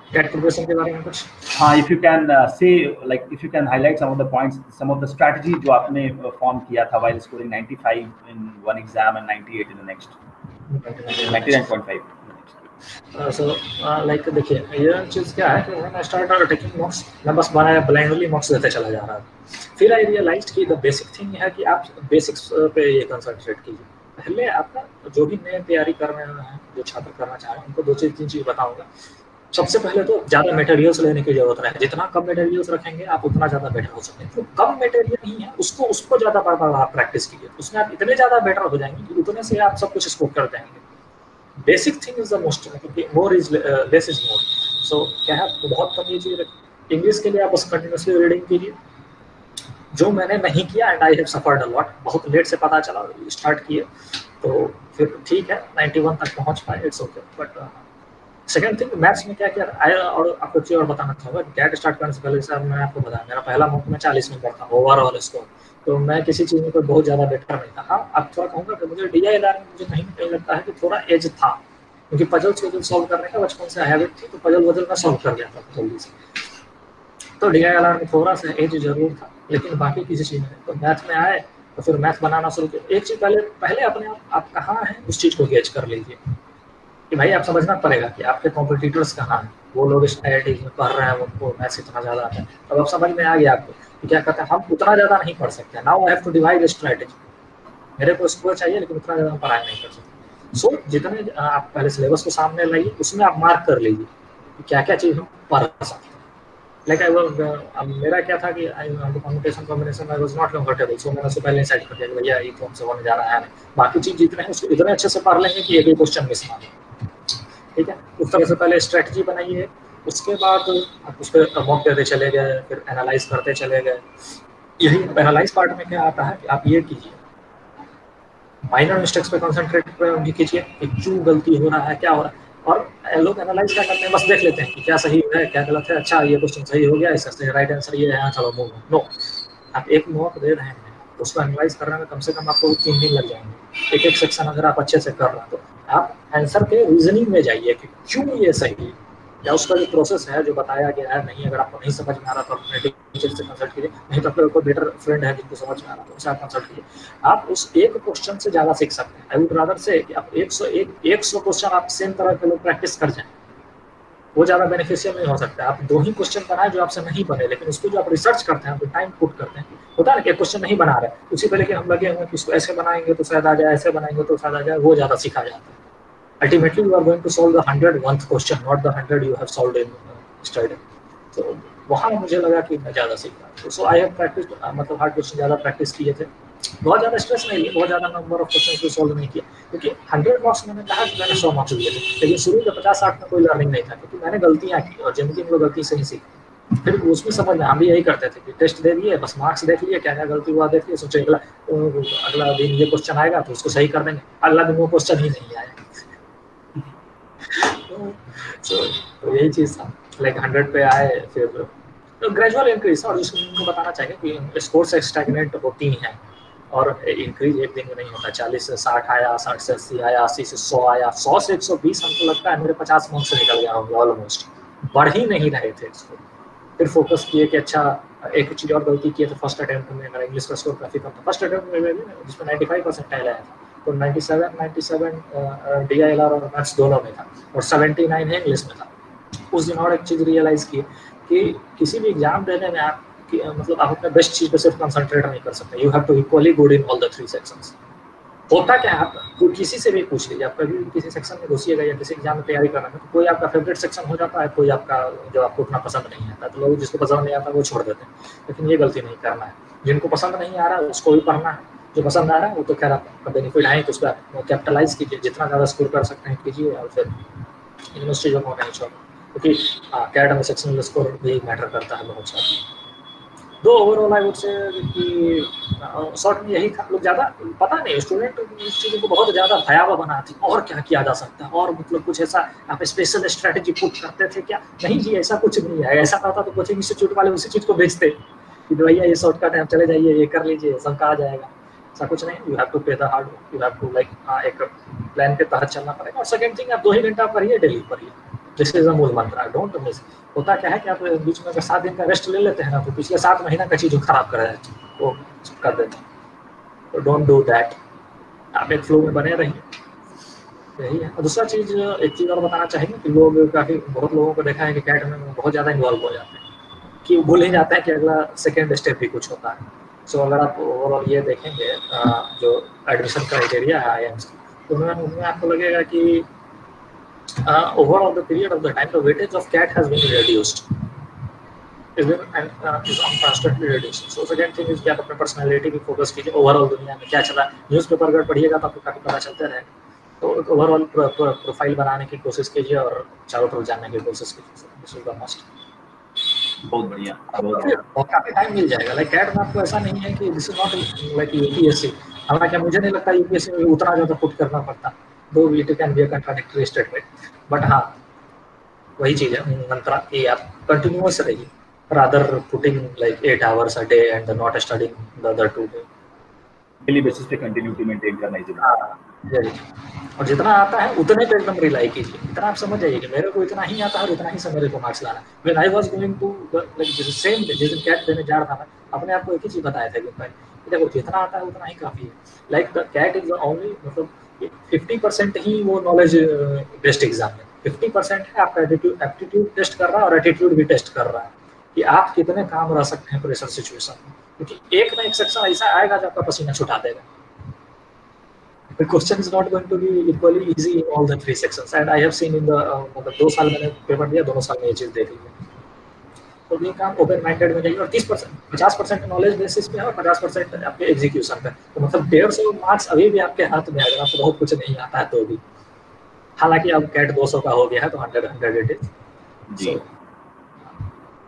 कैट प्रोग्रेशन के बारे में कुछ, हाँ, if you can say like if you can highlight some of the points, some of the strategy जो आपने फॉर्म किया था while scoring 95 in one exam and 98 in the next, 99.5। So like देखिए ये चीज़ क्या है कि मैं स्टार्ट टेकिंग नोट्स, मैं बस बनाया ब्लाइंडली नोट्स देते चला जा रहा था। फिर आई रियलाइज्ड कि द बेसिक थिंग है कि आप बेसिक्स पे ये कंसंट्रेट कीजिए। पहले आपका जो भी नए तैयारी कर रहे हैं, जो छात्र करना चाह रहे हैं, उनको 2-3 चीज़ बताऊंगा। सबसे पहले तो ज़्यादा मटेरियल्स लेने की जरूरत नहीं है, जितना कम मटेरियल्स रखेंगे आप उतना ज़्यादा बेटर हो सकते हैं। तो कम मटेरियल नहीं है उसको ज़्यादा बार आप प्रैक्टिस कीजिए, उसमें आप इतने ज़्यादा बेटर हो जाएंगे कि उतने से आप सब कुछ स्कोर कर देंगे। Basic thing is the most, more is less is more. So क्या है, बहुत कम ये चीज़ रखिए। इंग्लिश के लिए आप बस कंटिन्यूसली रीडिंग कीजिए, जो मैंने नहीं किया and I have suffered a lot. बहुत लेट से पता चला, स्टार्ट किए तो फिर ठीक है 91 तक पहुंच पाए, it's okay. But second thing, maths में क्या किया और आपको चीज़ और बताना चाहूँगा। कैट स्टार्ट करने से पहले सर मैं आपको बताया, मेरा पहला मॉक में 40 नंबर था ओवरऑल स्कोर, तो मैं किसी चीज़ में कोई बहुत ज़्यादा बेटर नहीं था। हाँ, अब थोड़ा कहूँगा कि मुझे DILR में मुझे कहीं लगता है कि थोड़ा एज था, क्योंकि पजल सॉल्व करने का बचपन से हैबिट थी, तो पजल में सॉल्व कर लिया था जल्दी से। तो DILR में थोड़ा सा एज जरूर था, लेकिन बाकी किसी चीज़ में। तो मैथ में आए तो फिर मैथ बनाना शुरू किया। एक चीज़ पहले अपने आप कहाँ हैं उस चीज़ को गेज कर लीजिए कि भाई आप समझना पड़ेगा कि आपके कॉम्पिटिटर्स कहाँ हैं। वो लोग इस IIT में पढ़ रहे हैं, उनको मैथ्स इतना ज़्यादा आता है, तब अब समझ में आ गया आपको कि क्या कहते हैं, हम उतना ज़्यादा नहीं पढ़ सकते। Now I have to divide strategy, मेरे को स्कोर चाहिए लेकिन उतना ज़्यादा पढ़ाई नहीं कर सकते। सो जितने आप पहले सिलेबस को सामने लाइए, उसमें आप मार्क कर लीजिए कि क्या क्या चीज़ हम पढ़ सकते हैं। लाइक मेरा क्या था कि communication combination I was not comfortable, so मैंने उससे पहले डिसाइड कर दिया कि भैया ये तो हमसे होने जा रहा है नहीं, बाकी चीज़ जितने हैं उसको इतने अच्छे से पढ़ लेंगे कि एक भी क्वेश्चन मिस ना हो। ठीक है, उस तरह से पहले स्ट्रेटजी बनाइए, उसके बाद आप उस पर मॉक देते चले गए, फिर एनालाइज करते चले गए। यही एनालाइज पार्ट में क्या आता है कि आप ये कीजिए, माइनर मिस्टेक्स पे कंसंट्रेट भी कीजिए कि क्यों गलती हो रहा है, क्या हो रहा है। और लोग एनालाइज क्या करते हैं, बस देख लेते हैं कि क्या सही है क्या गलत है, अच्छा ये क्वेश्चन सही हो गया, इसका राइट आंसर ये है, चलो मूव। नो, आप एक मॉक दे रहे हैं, उसको एनालाइज करने में कम से कम आपको 3 दिन लग जाएंगे। एक एक सेक्शन अगर आप अच्छे से कर रहे हैं तो आप आंसर के रीजनिंग में जाइए कि क्यों ये सही है, या उसका जो प्रोसेस है जो बताया गया है। नहीं, अगर आपको नहीं समझ में आ रहा तो अपने टीचर से कंसल्ट कीजिए, नहीं तो अपने कोई बेटर फ्रेंड है जिनको समझ में आ रहा तो उनसे आप कंसल्ट कीजिए। आप उस एक क्वेश्चन से ज़्यादा सीख सकते हैं। आई वुड रादर से कि आप 100 क्वेश्चन आप सेम तरह के लोग प्रैक्टिस कर जाएं, वो ज़्यादा बेनिफिशियल नहीं हो सकता। आप 2 ही क्वेश्चन बनाए जो आपसे नहीं बने, लेकिन उसको जो आप रिसर्च करते हैं, टाइम पुट करते हैं, होता है ना कि क्वेश्चन नहीं बना रहे, उसी पे लेके हम लगे हुए कि इसको ऐसे बनाएंगे तो शायद आ जाए, ऐसे बनाएंगे तो शायद आ जाए, वो ज़्यादा सीखा जाता है। Ultimately, you are going to solve the 101th question, not the 100 you have solved in study. So वहाँ मुझे लगा कि मैं ज़्यादा सीख रहा हूँ। So I have practiced, मतलब हार्ड क्वेश्चन ज़्यादा प्रैक्टिस किए थे, बहुत ज़्यादा स्ट्रेस नहीं लिया, बहुत ज़्यादा नंबर ऑफ क्वेश्चन को सॉल्व नहीं किया, क्योंकि 100 मार्क्स मैंने कहा कि मैंने 100 मार्क्स लिए थे, लेकिन शुरू के 50-60 में कोई लर्निंग नहीं था, क्योंकि मैंने गलतियाँ की और जिंदगी में लोग गलती से ही सीखते। फिर उसमें समझ में, हम भी यही करते थे कि टेस्ट दे दिए, बस मार्क्स देख लिए, क्या क्या गलती हुआ देख लिए, सोचे अगला दिन ये क्वेश्चन आएगा तो उसको सही कर देंगे, अगला दिन वो क्वेश्चन ही नहीं आया। तो यही चीज़ था, लाइक 100 पे आए, फिर तो ग्रेजुअल इंक्रीज। और जिसको बताना चाहिए कि स्कोर से स्टैग्नेंट होती हैं और इंक्रीज एक दिन में नहीं होता। 40 से 60 आया, 60 से 80 आया, 80 से 100 आया, 100 से 120 हमको लगता है मेरे 50 मार्क्स से निकल गया होंगे ऑलमोस्ट, बढ़ ही नहीं रहे थे इसको। फिर फोकस किए कि अच्छा, एक चीज़ और गलती किए तो फर्स्ट अटेम्प्ट में मेरा इंग्लिश का स्कोर काफ़ी कम था, फर्स्ट अटेम्प्ट में जिसमें 95 परसेंटाइल आया था, तो 97 DILR और मैथ्स दोनों में था, और 79 है इंग्लिश में था। उस दिन और एक चीज़ रियलाइज की कि किसी भी एग्जाम देने में आप मतलब आप अपने बेस्ट चीज़ पे सिर्फ कंसंट्रेट नहीं कर सकते, you have to equally good in all the 3 sections. होता क्या है, आप किसी से भी पूछ लीजिए, आप कभी किसी सेक्शन में घुसिएगा या किसी एग्जाम में तैयारी कर रहे हैं तो कोई आपका फेवरेट सेक्शन हो जाता है, कोई आपका जो आपको उतना पसंद नहीं आता, तो लोग जिसको पसंद नहीं आता वो छोड़ देते हैं। लेकिन ये गलती नहीं करना है, जिनको पसंद नहीं आ रहा है उसको भी पढ़ना है, जो पसंद आ रहा है वो तो खैर आपका बेनिफिट है, तो उस पर कैपिटलाइज कीजिए, जितना ज़्यादा स्कोर कर सकते हैं कीजिए, और फिर इन चीज़ों को नहीं छोड़ें, क्योंकि कैट में सेक्शनल स्कोर भी मैटर करता है बहुत सारा। दो ओवरऑल आई वुड से कि शॉर्ट में यही था। लोग ज़्यादा पता नहीं, स्टूडेंट इस चीज़ों को बहुत ज़्यादा भयावह बनाती, और क्या किया जा सकता है, और मतलब कुछ ऐसा आप स्पेशल स्ट्रैटेजी पुट करते थे क्या? नहीं जी, ऐसा कुछ नहीं है। ऐसा था तो कोचिंग इंस्टीट्यूट वाले उसी चीज़ को भेजते कि भैया ये शॉर्टकट है, आप चले जाइए, ये कर लीजिए, सबका आ जाएगा। ऐसा कुछ नहीं, you have to pay the hard work, you have to like एक प्लान के तहत चलना पड़ेगा। और सेकंड थिंग, आप 2 ही घंटा पढ़िए, डेली पढ़िए, दिस इज द मूल मंत्र, डोंट मिस। होता क्या है कि आप बीच में अगर 7 दिन का रेस्ट ले लेते हैं ना, तो पिछले 7 महीना का चीज़ खराब कर वो कर देते हैं, तो डोंट डू दैट। आप एक फ्लो में बने रहिए, यही है। और दूसरा चीज़, एक चीज़ और बताना चाहेंगे कि लोग बहुत लोगों को देखा है कि कैट में बहुत ज़्यादा इन्वॉल्व हो जाते हैं, कि भूल ही जाता है कि अगला सेकेंड स्टेप भी कुछ होता है। सो अगर आप ओवरऑल ये देखेंगे जो एडमिशन क्राइटेरिया है IIMs की, तो उनमें आपको लगेगा कि overall the period of the time the weightage of CAT has been reduced, is on constantly reducing. So second thing is कि आप अपने पर्सनैलिटी की फोकस कीजिए, ओवरऑल दुनिया में क्या चला। न्यूज़पेपर अगर पढ़िएगा तो आपको काफ़ी पता चलते रहेगा, तो ओवरऑल प्रोफाइल बनाने की कोशिश कीजिए और चारों तरफ जानने की कोशिश कीजिए। This is the must. बहुत बढ़िया, और काफ़ी टाइम मिल जाएगा। लाइक कैट में आपको ऐसा नहीं है कि this is not like UPSC। हालांकि मुझे नहीं लगता UPSC में उतना ज़्यादा पुट करना पड़ता, दो it can be a contradictory statement, but हाँ वही चीज़ है मंत्रा कि आप कंटिन्यूअस रहिए, rather putting like 8 hours a day and not studying the other 2 days। Daily basis पे कंटिन्यूटी मेंटेन करना चाहिए। और जितना आता है उतने पे एकदम रिलाई कीजिए। इतना आप समझ जाइए कि मेरे को इतना ही आता है और इतना ही से मेरे को मार्क्स लाना। When I was going to like same जिस दिन कैट देने जा रहा था, अपने आप को एक ही चीज़ बताया था कि देखो जितना आता है उतना ही काफ़ी है। Like the CAT is only मतलब 50% ही वो नॉलेज बेस्ड एग्जाम है, 50% है आपका एप्टीट्यूड टेस्ट कर रहा है और एटीट्यूड भी टेस्ट कर रहा है कि आप कितने काम रह सकते हैं प्रेशर सिचुएशन में। क्योंकि एक ना एक सेक्शन ऐसा आएगा जो आपका पसीना छुटा देगा। the question is not going to be equally easy in all the 3 sections, and I have seen in the मतलब 2 साल मैंने पेपर दिया, दोनों साल में ये चीज़ देखी है। तो ये काम ओपन माइंडेड में जाइए और 30% 50% नॉलेज बेसिस पे है और 50% आपके एग्जीक्यूशन पे। तो मतलब 150 मार्क्स अभी भी आपके हाथ में है अगर आपको बहुत कुछ नहीं आता है तो भी। हालांकि अब कैट 200 का हो गया है तो 100 इट इज जी।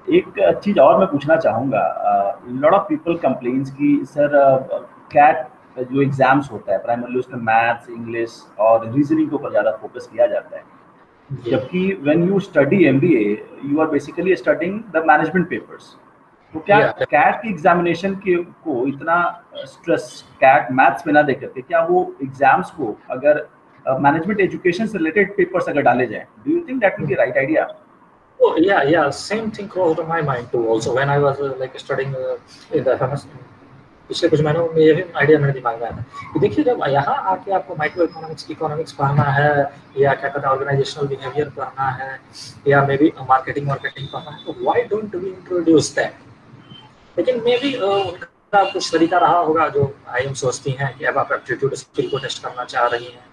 एक चीज और मैं पूछना चाहूँगा, लॉट ऑफ पीपल कंप्लेन्स कि सर कैट जो एग्जाम्स होता है प्राइमरली उसमें मैथ्स, इंग्लिश और रीजनिंग के ऊपर ज़्यादा फोकस किया जाता है, जबकि when you study MBA you are basically studying the management papers. तो क्या कैट की एग्जामिनेशन को इतना स्ट्रेस कैट मैथ्स में ना दे करके क्या वो एग्जाम्स को अगर मैनेजमेंट एजुकेशन से रिलेटेड पेपर्स अगर डाले जाएं, do you think that will be right idea? Oh yeah, same thing crossed my mind too. Also, when I was like studying in the FMS, पिछले कुछ महीनों में ये भी आइडिया मेरे दिमाग में आया कि देखिए जब यहाँ आके आपको माइक्रो इकोनॉमिक्स पढ़ना है या क्या कहते हैं ऑर्गेनाइजेशनल बिहेवियर पढ़ना है या मे बी मार्केटिंग पढ़ना है, तो why don't we introduce that? लेकिन मे बी उनका कुछ तरीका रहा होगा जो IIM सोचती हैं कि अब आप एप्टीट्यूड स्किल को टेस्ट करना चाह रही हैं।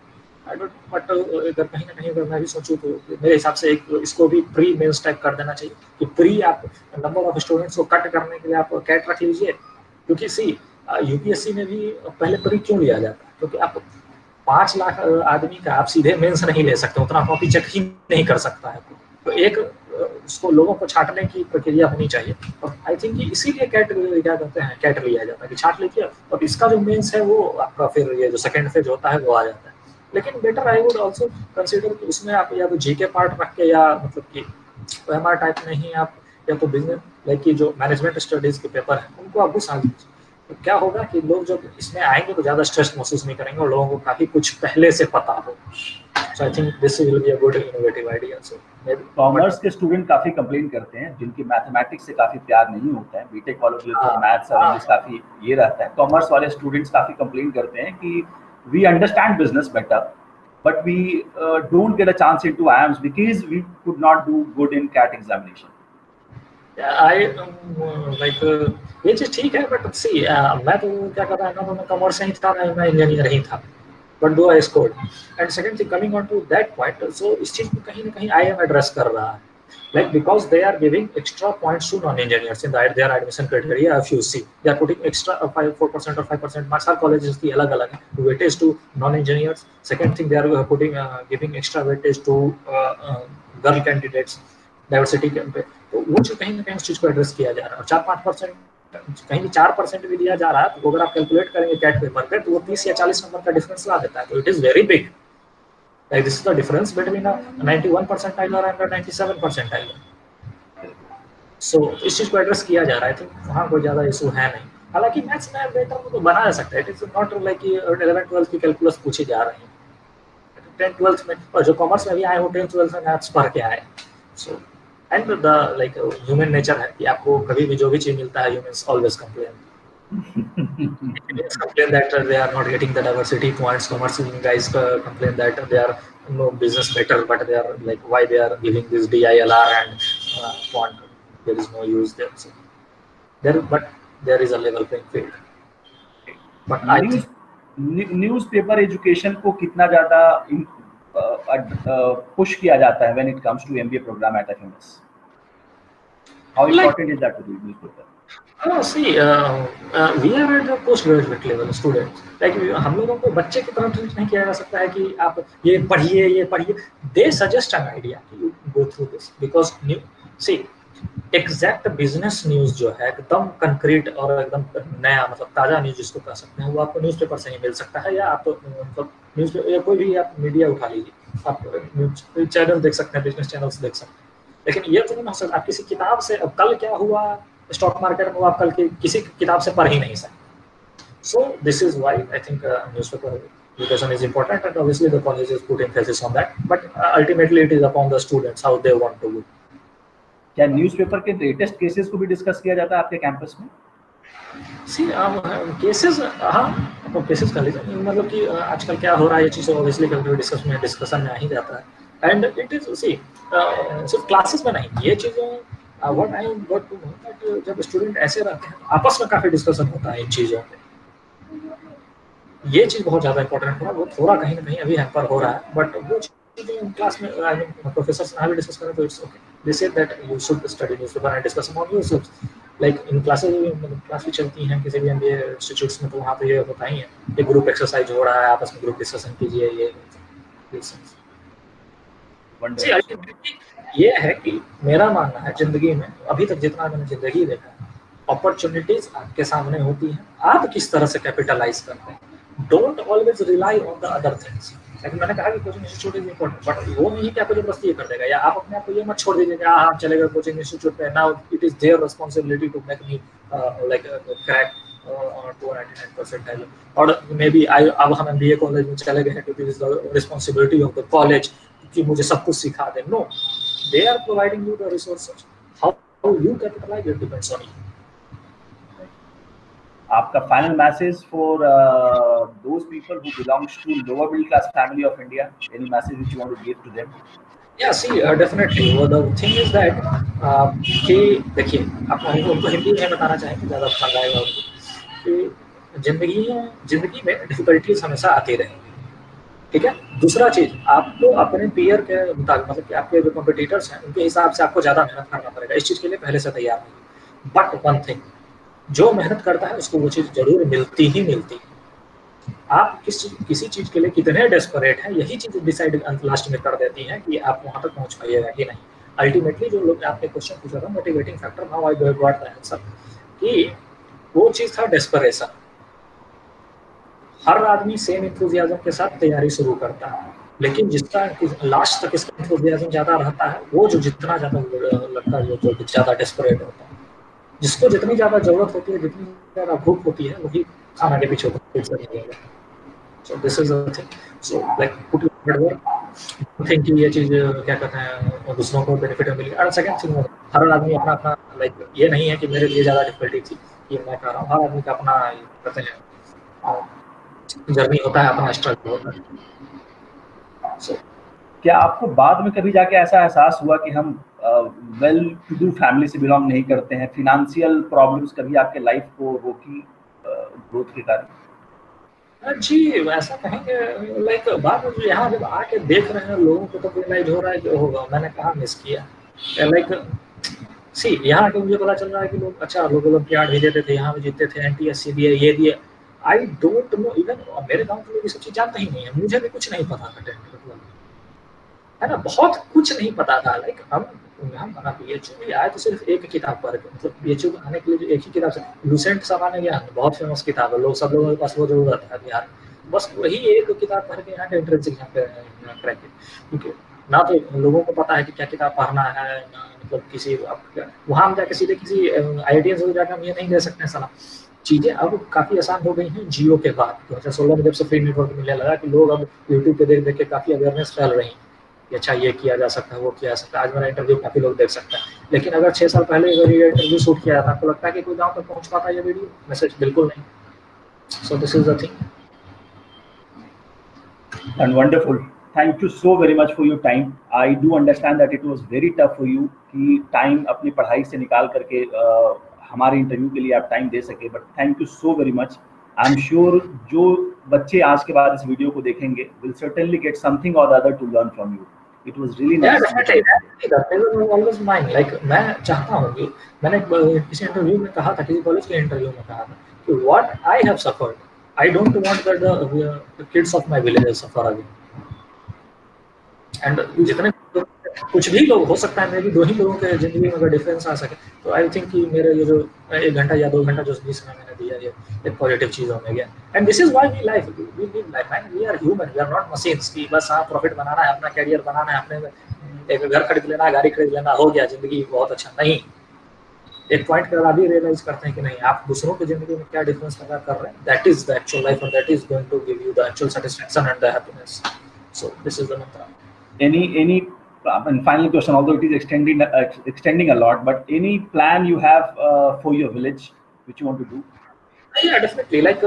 आई डोंट, बट अगर कहीं ना कहीं अगर मैं भी सोचूं तो मेरे हिसाब से एक इसको भी प्री मेंस टाइप कर देना चाहिए कि प्री आप नंबर ऑफ स्टूडेंट्स को कट करने के लिए आप कैट रख लीजिए, क्योंकि सी यूपीएससी में भी पहले प्री क्यों लिया जाता है? क्योंकि आप 5 लाख आदमी का आप सीधे मेंस नहीं ले सकते, उतना कॉपी चेक ही नहीं कर सकता है। तो एक उसको लोगों को छांटने की प्रक्रिया होनी चाहिए और आई थिंक इसीलिए कैट क्या कहते हैं कैट लिया जाता है कि छांट लीजिए और इसका जो मेंस है वो आपका फिर ये जो सेकंड फेज होता है वो आ जाता है। लेकिन better I would also consider कि उसमें आप या तो जीके पार्ट रख के या मतलब कि OMR टाइप में ही आप या तो बिजनेस लाइक कि जो मैनेजमेंट स्टडीज के पेपर है उनको आप घुसा दीजिए। तो क्या होगा कि लोग जब इसमें आएंगे तो ज़्यादा स्ट्रेस महसूस नहीं करेंगे और लोगों को काफ़ी कुछ पहले से पता हो। So I think this will be a good innovative idea. So commerce के स्टूडेंट काफ़ी कंप्लेन करते हैं जिनकी मैथमेटिक्स से काफ़ी प्यार नहीं होता है, बीटेक वालों के लिए तो मैथ्स और इंग्लिश काफ़ी ये रहता है। कॉमर्स वाले स्टूडेंट्स काफ़ी कंप्लेन करते हैं कि we understand business better but we don't get a chance into IIMs because we could not do good in CAT examination. Yeah, I like ये चीज ठीक है, बट सी मैं तो क्या कर रहा है ना, तो मैं कॉमर्स से ही था ना, मैं इंजीनियर ही था, but though I scored. And second thing coming on to that point, so इस चीज को कहीं ना कहीं IIM एड्रेस कर रहा है, like because they are giving extra points to non-engineers in their admission criteria. If you see, they are putting extra 4% or 5% marks. Our colleges की अलग-अलग है weightage to non-engineers. Second thing, they are putting giving extra weightage to girl candidates diversity पे। तो वो जो कहीं ना कहीं उस चीज को एड्रेस किया जा रहा है और 4-5% कहीं भी 4% भी दिया जा रहा है, तो अगर आप कैलकुलेट करेंगे कैट पेपर पे तो वो 30 या 40 नंबर का डिफरेंस ला देता है। तो it is very big. Like this is the difference between a 91 percentile and a 97 percentile. So इस चीज को एड्रेस किया जा रहा है, तो वहाँ कोई ज्यादा इशू है नहीं। हालांकि मैथ्स में बेटर तो बना सकता है, इट इज नॉट लाइक कि 11th-12th की कैलकुलस पूछी जा रही है 10th-12th में, और जो कॉमर्स में भी आए हो 10th-12th में मैथ्स पढ़ के आए। So and the like human nature है कि आपको कभी भी जो भी चीज मिलता है, humans always complain complain that they are not getting the diversity points. Commerce guys complain that they are no business better, but they are like why they are giving this DILR and font. There is no use there. So there is a level playing field. But newspaper education को कितना ज़्यादा पुश किया जाता है when it comes to MBA program at FMS? How important is that to the newspaper? See, we are at the postgraduate level students. Like हम लोगों को बच्चे की तरह ट्रीट नहीं किया जा सकता है कि आप ये पढ़िए। They suggest an idea कि you go through this because see exact business news जो है एकदम कंक्रीट और एकदम नया मतलब ताजा न्यूज जिसको कह सकते हैं, वो आपको न्यूज़पेपर से ही मिल सकता है, या आप मतलब न्यूज या कोई भी आप मीडिया उठा लीजिए, आप न्यूज चैनल देख सकते हैं, बिजनेस चैनल्स देख सकते हैं। लेकिन ये तो नहीं हो सकता आप किसी किताब से अब कल क्या हुआ स्टॉक मार्केट में आप कल की किसी किताब से पढ़ ही नहीं सकते। सो this is why I think newspaper education is important and obviously the colleges put emphasis on that, but ultimately it is upon the students how they want to do. क्या न्यूज़पेपर के लेटेस्ट केसेस को भी डिस्कस किया जाता है आपके कैंपस में? सी केसेस, हाँ केसेस कर लीजिए, मतलब कि आजकल क्या हो रहा है ये चीज़ ऑब्वियसली कभी डिस्कशन में आ ही जाता है। एंड इट इज सी सिर्फ क्लासेस में नहीं, ये चीज़ें what I got to know that जब स्टूडेंट ऐसे रहते हैं आपस में काफ़ी डिस्कशन होता है इन चीज़ों पे। ये चीज़ बहुत ज़्यादा इंपॉर्टेंट है, वो थोड़ा कहीं ना कहीं अभी हैम्पर हो रहा है, बट वो चीज़ें क्लास में आई मीन प्रोफेसर से भी डिस्कस करें तो it's okay, they say that you should study newspaper and discuss about news, like in class भी चलती हैं किसी भी एमबीए इंस्टीट्यूट्स में, तो वहाँ पे ये होता ही है, एक ग्रुप एक्सरसाइज हो रहा है, आपस में ग्रुप डिस्कशन कीजिए, ये जी। अल्टीमेटली ये है कि मेरा मानना है जिंदगी में अभी तक जितना मैंने जिंदगी देखा है, अपॉर्चुनिटीज आपके सामने होती हैं, आप किस तरह से कैपिटलाइज करते हैं, don't always rely on the other things. लेकिन मैंने कहा कि coaching institute is important, but वो नहीं कि आपको जबरदस्ती ये कर देगा, या आप अपने आप को ये मत छोड़ दीजिए कि हाँ चलेगा कोचिंग इंस्टीट्यूट पे, now it is their responsibility to make me like crack 299% और मे बी अब हम एमबीए कॉलेज में चले गए हैं क्योंकि is the responsibility of the college कि मुझे सब कुछ सिखा दे। No, they are providing you the resources, how you capitalize it depends on you. आपका final message for those people who belongs to lower middle class family of India, any message which you want to give to them? Yeah, see, definitely. Well, the thing is that कि देखिए, आप उनको हिंदी में बताना चाहेंगे ज़्यादा अच्छा लगेगा उनको कि जिंदगी में डिफिकल्टीज हमेशा आती रहेंगी, ठीक है। दूसरा चीज, आपको अपने पीयर के मुताबिक, मतलब कि आपके जो कॉम्पिटिटर्स हैं उनके हिसाब से आपको ज़्यादा मेहनत करना पड़ेगा, इस चीज़ के लिए पहले से तैयार नहीं। बट वन थिंग, जो मेहनत करता है उसको वो चीज़ जरूर मिलती ही मिलती है। आप किसी चीज के लिए कितने डेस्परेट हैं, यही चीज डिसाइड लास्ट में कर देती है कि आप वहां तक पहुंच पाइएगा कि नहीं। अल्टीमेटली जो लोग आपने क्वेश्चन पूछा था motivating factor, now I got the answer, कि वो चीज था डेस्परेशन। हर आदमी सेम इंथुजियाज्म के साथ तैयारी शुरू करता है, लेकिन जिसका लास्ट तक इसका इंथुजियाज्म ज्यादा रहता है, वो जो जितना ज्यादा लगता है, जो ज्यादा डेस्परेट होता है, जिसको जितनी ज्यादा जरूरत होती है, जितनी ज्यादा भूख होती है, वही खाना के पीछे होगा। So this is the thing. So like put your hard work. Think ये चीज क्या कहते हैं दूसरों को बेनिफिट मिलेगी। और सेकंड थिंग, हर आदमी अपना लाइक ये नहीं है कि मेरे लिए ज़्यादा डिफिकल्टी थी कि मैं कर रहा हूँ, हर आदमी का अपना कहते हैं जर्नी होता है, अपना स्ट्रगल होता है। So क्या आपको बाद में कभी जाके ऐसा एहसास हुआ कि हम वेल टू डू फैमिली से बिलोंग नहीं करते हैं, फिनेंशियल प्रॉब्लम्स कभी आपके लाइफ को रोकी ग्रोथ के कारण? जी, ऐसा कहेंगे लाइक बाद में यहाँ जब आके देख रहे हैं लोगों को तो रियलाइज हो रहा है कि होगा मैंने कहाँ मिस किया। लाइक सी, यहाँ आके मुझे पता चल रहा है कि लोग अच्छा लोग ओलंपियाड भी देते थे, यहाँ भी जीतते थे, एनटीएससी दिए, ये दिए। आई डोंट नो, इवन मेरे गाँव के लोग ये सब चीज़ जानते ही नहीं है, मुझे भी कुछ नहीं पता था, है ना, बहुत कुछ नहीं पता था। लाइक हम पीएचयू आए तो सिर्फ एक किताब पढ़ के, मतलब पीएचयू आने के लिए एक ही किताब से, लुसेंट सामान्य ज्ञान बहुत फेमस किताब है, लोग सब लोगों के पास वो जरूर रहता है बिहार, बस वही एक किताब पढ़ के यहाँ के एंट्रेंस एग्जाम पे क्रैक किया, क्योंकि ना तो लोगों को पता है कि क्या किताब पढ़ना है, ना मतलब किसी वहाँ हम जाके सीधे किसी आईआईटीएन से जाकर हम ये नहीं दे सकते सलाह। चीज़ें अब काफ़ी आसान हो गई हैं जियो के बाद, 2016 में जब से फ्री नेटवर्क मिलने लगा कि लोग अब यूट्यूब पे देख देख के काफ़ी अवेयरनेस फैल रही है, अच्छा ये किया जा सकता है, वो किया जा सकता है। आज मेरा इंटरव्यू काफी लोग देख सकते हैं, लेकिन अगर 6 साल पहले अगर ये इंटरव्यू शूट किया था, आपको लगता है कि कोई गांव तक पहुंच पाता है ये वीडियो मैसेज? बिल्कुल नहीं। सो this is the thing and wonderful. Thank you so very much for your time. I do understand that it was very tough for you कि टाइम अपनी पढ़ाई से निकाल करके हमारे इंटरव्यू के लिए आप टाइम दे सके, but thank you so very much. I am sure जो बच्चे आज के बाद इस वीडियो को देखेंगे विल सर्टेनली गेट समथिंग और the other to learn from you. It was really nice. Yeah, definitely. That was always mine. Like मैं चाहता हूँ कि मैंने किसी इंटरव्यू में कहा था, किसी कॉलेज के इंटरव्यू में कहा था कि what I have suffered, I don't want that the kids of my village suffer again. And जितने कुछ भी लोग हो सकता है, मेरी 2 ही लोगों के जिंदगी में अगर डिफरेंस आ सके, तो आई थिंक कि मेरे ये जो 1 घंटा या 2 घंटा जो बीच में मैंने दिया, ये एक पॉजिटिव चीज़ों में गया। And this is why we live life and we are human, we are not machines कि बस हाँ प्रॉफिट बनाना है, अपना कैरियर बनाना है, अपने एक घर खरीद लेना, गाड़ी खरीद लेना, हो गया जिंदगी बहुत अच्छा। नहीं, एक पॉइंट पर अभी रियलाइज करते हैं कि नहीं, आप दूसरों की जिंदगी में क्या डिफरेंस पैदा कर रहे हैं, that is the actual life और that is going to give you the actual satisfaction and the happiness. So this is the mantra. Any and final question, although it is extending a lot, but any plan you have for your village which you want to do? Yeah, definitely. Like,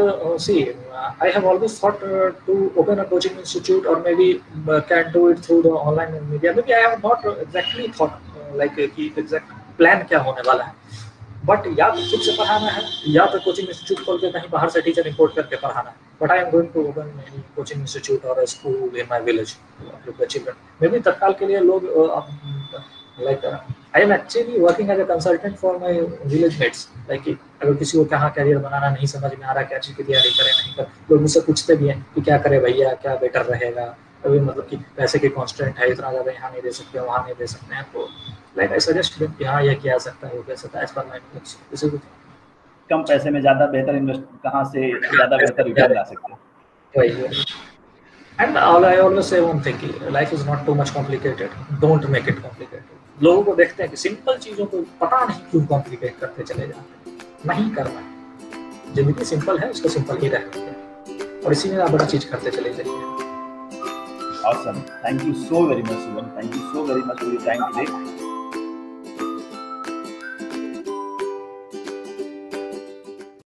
see, I have always thought to open a coaching institute, or maybe can do it through the online media. Maybe I have not exactly thought like कि exact plan क्या होने वाला है, but या तो खुद से पढ़ाना है, या तो कोचिंग इंस्टीट्यूट खोल के कहीं बाहर से टीचर इंपोर्ट करके पढ़ाना है। but I am going to open any coaching institute or a school in my village with the children. Maybe तत्काल के लिए लोग like I am actually working as a consultant for my village mates. Like अगर किसी को कहाँ कैरियर बनाना नहीं समझ में आ रहा, क्या चीज़ की तैयारी करें नहीं कर, लोग मुझसे पूछते भी हैं कि क्या करे भैया, क्या बेटर रहेगा, अभी मतलब कि पैसे की कॉन्स्टेंट है, इतना ज़्यादा यहाँ नहीं दे सकते, वहाँ नहीं दे सकते हैं, तो लाइक आई सजेस्ट कि हाँ ये किया सकता है, वो किया सकता है, एज पर माय नॉलेज, इसे कुछ कम पैसे में ज़्यादा बेहतर इन्वेस्ट, कहाँ से ज़्यादा बेहतर रिटर्न ला सकते हैं। वही। And I always say one thing, life is not too much complicated. Don't make it complicated. लोगों को देखते हैं कि सिंपल चीजों को पता नहीं क्यों कॉम्प्लिकेट करते चले जाते हैं, नहीं करना। जिंदगी सिंपल है, उसको सिंपल ही रहते हैं, और इसी में आप बड़ा चीज करते चले जाइए। Awesome. Thank you so very much, Shubham. Thank you so very much for your time today.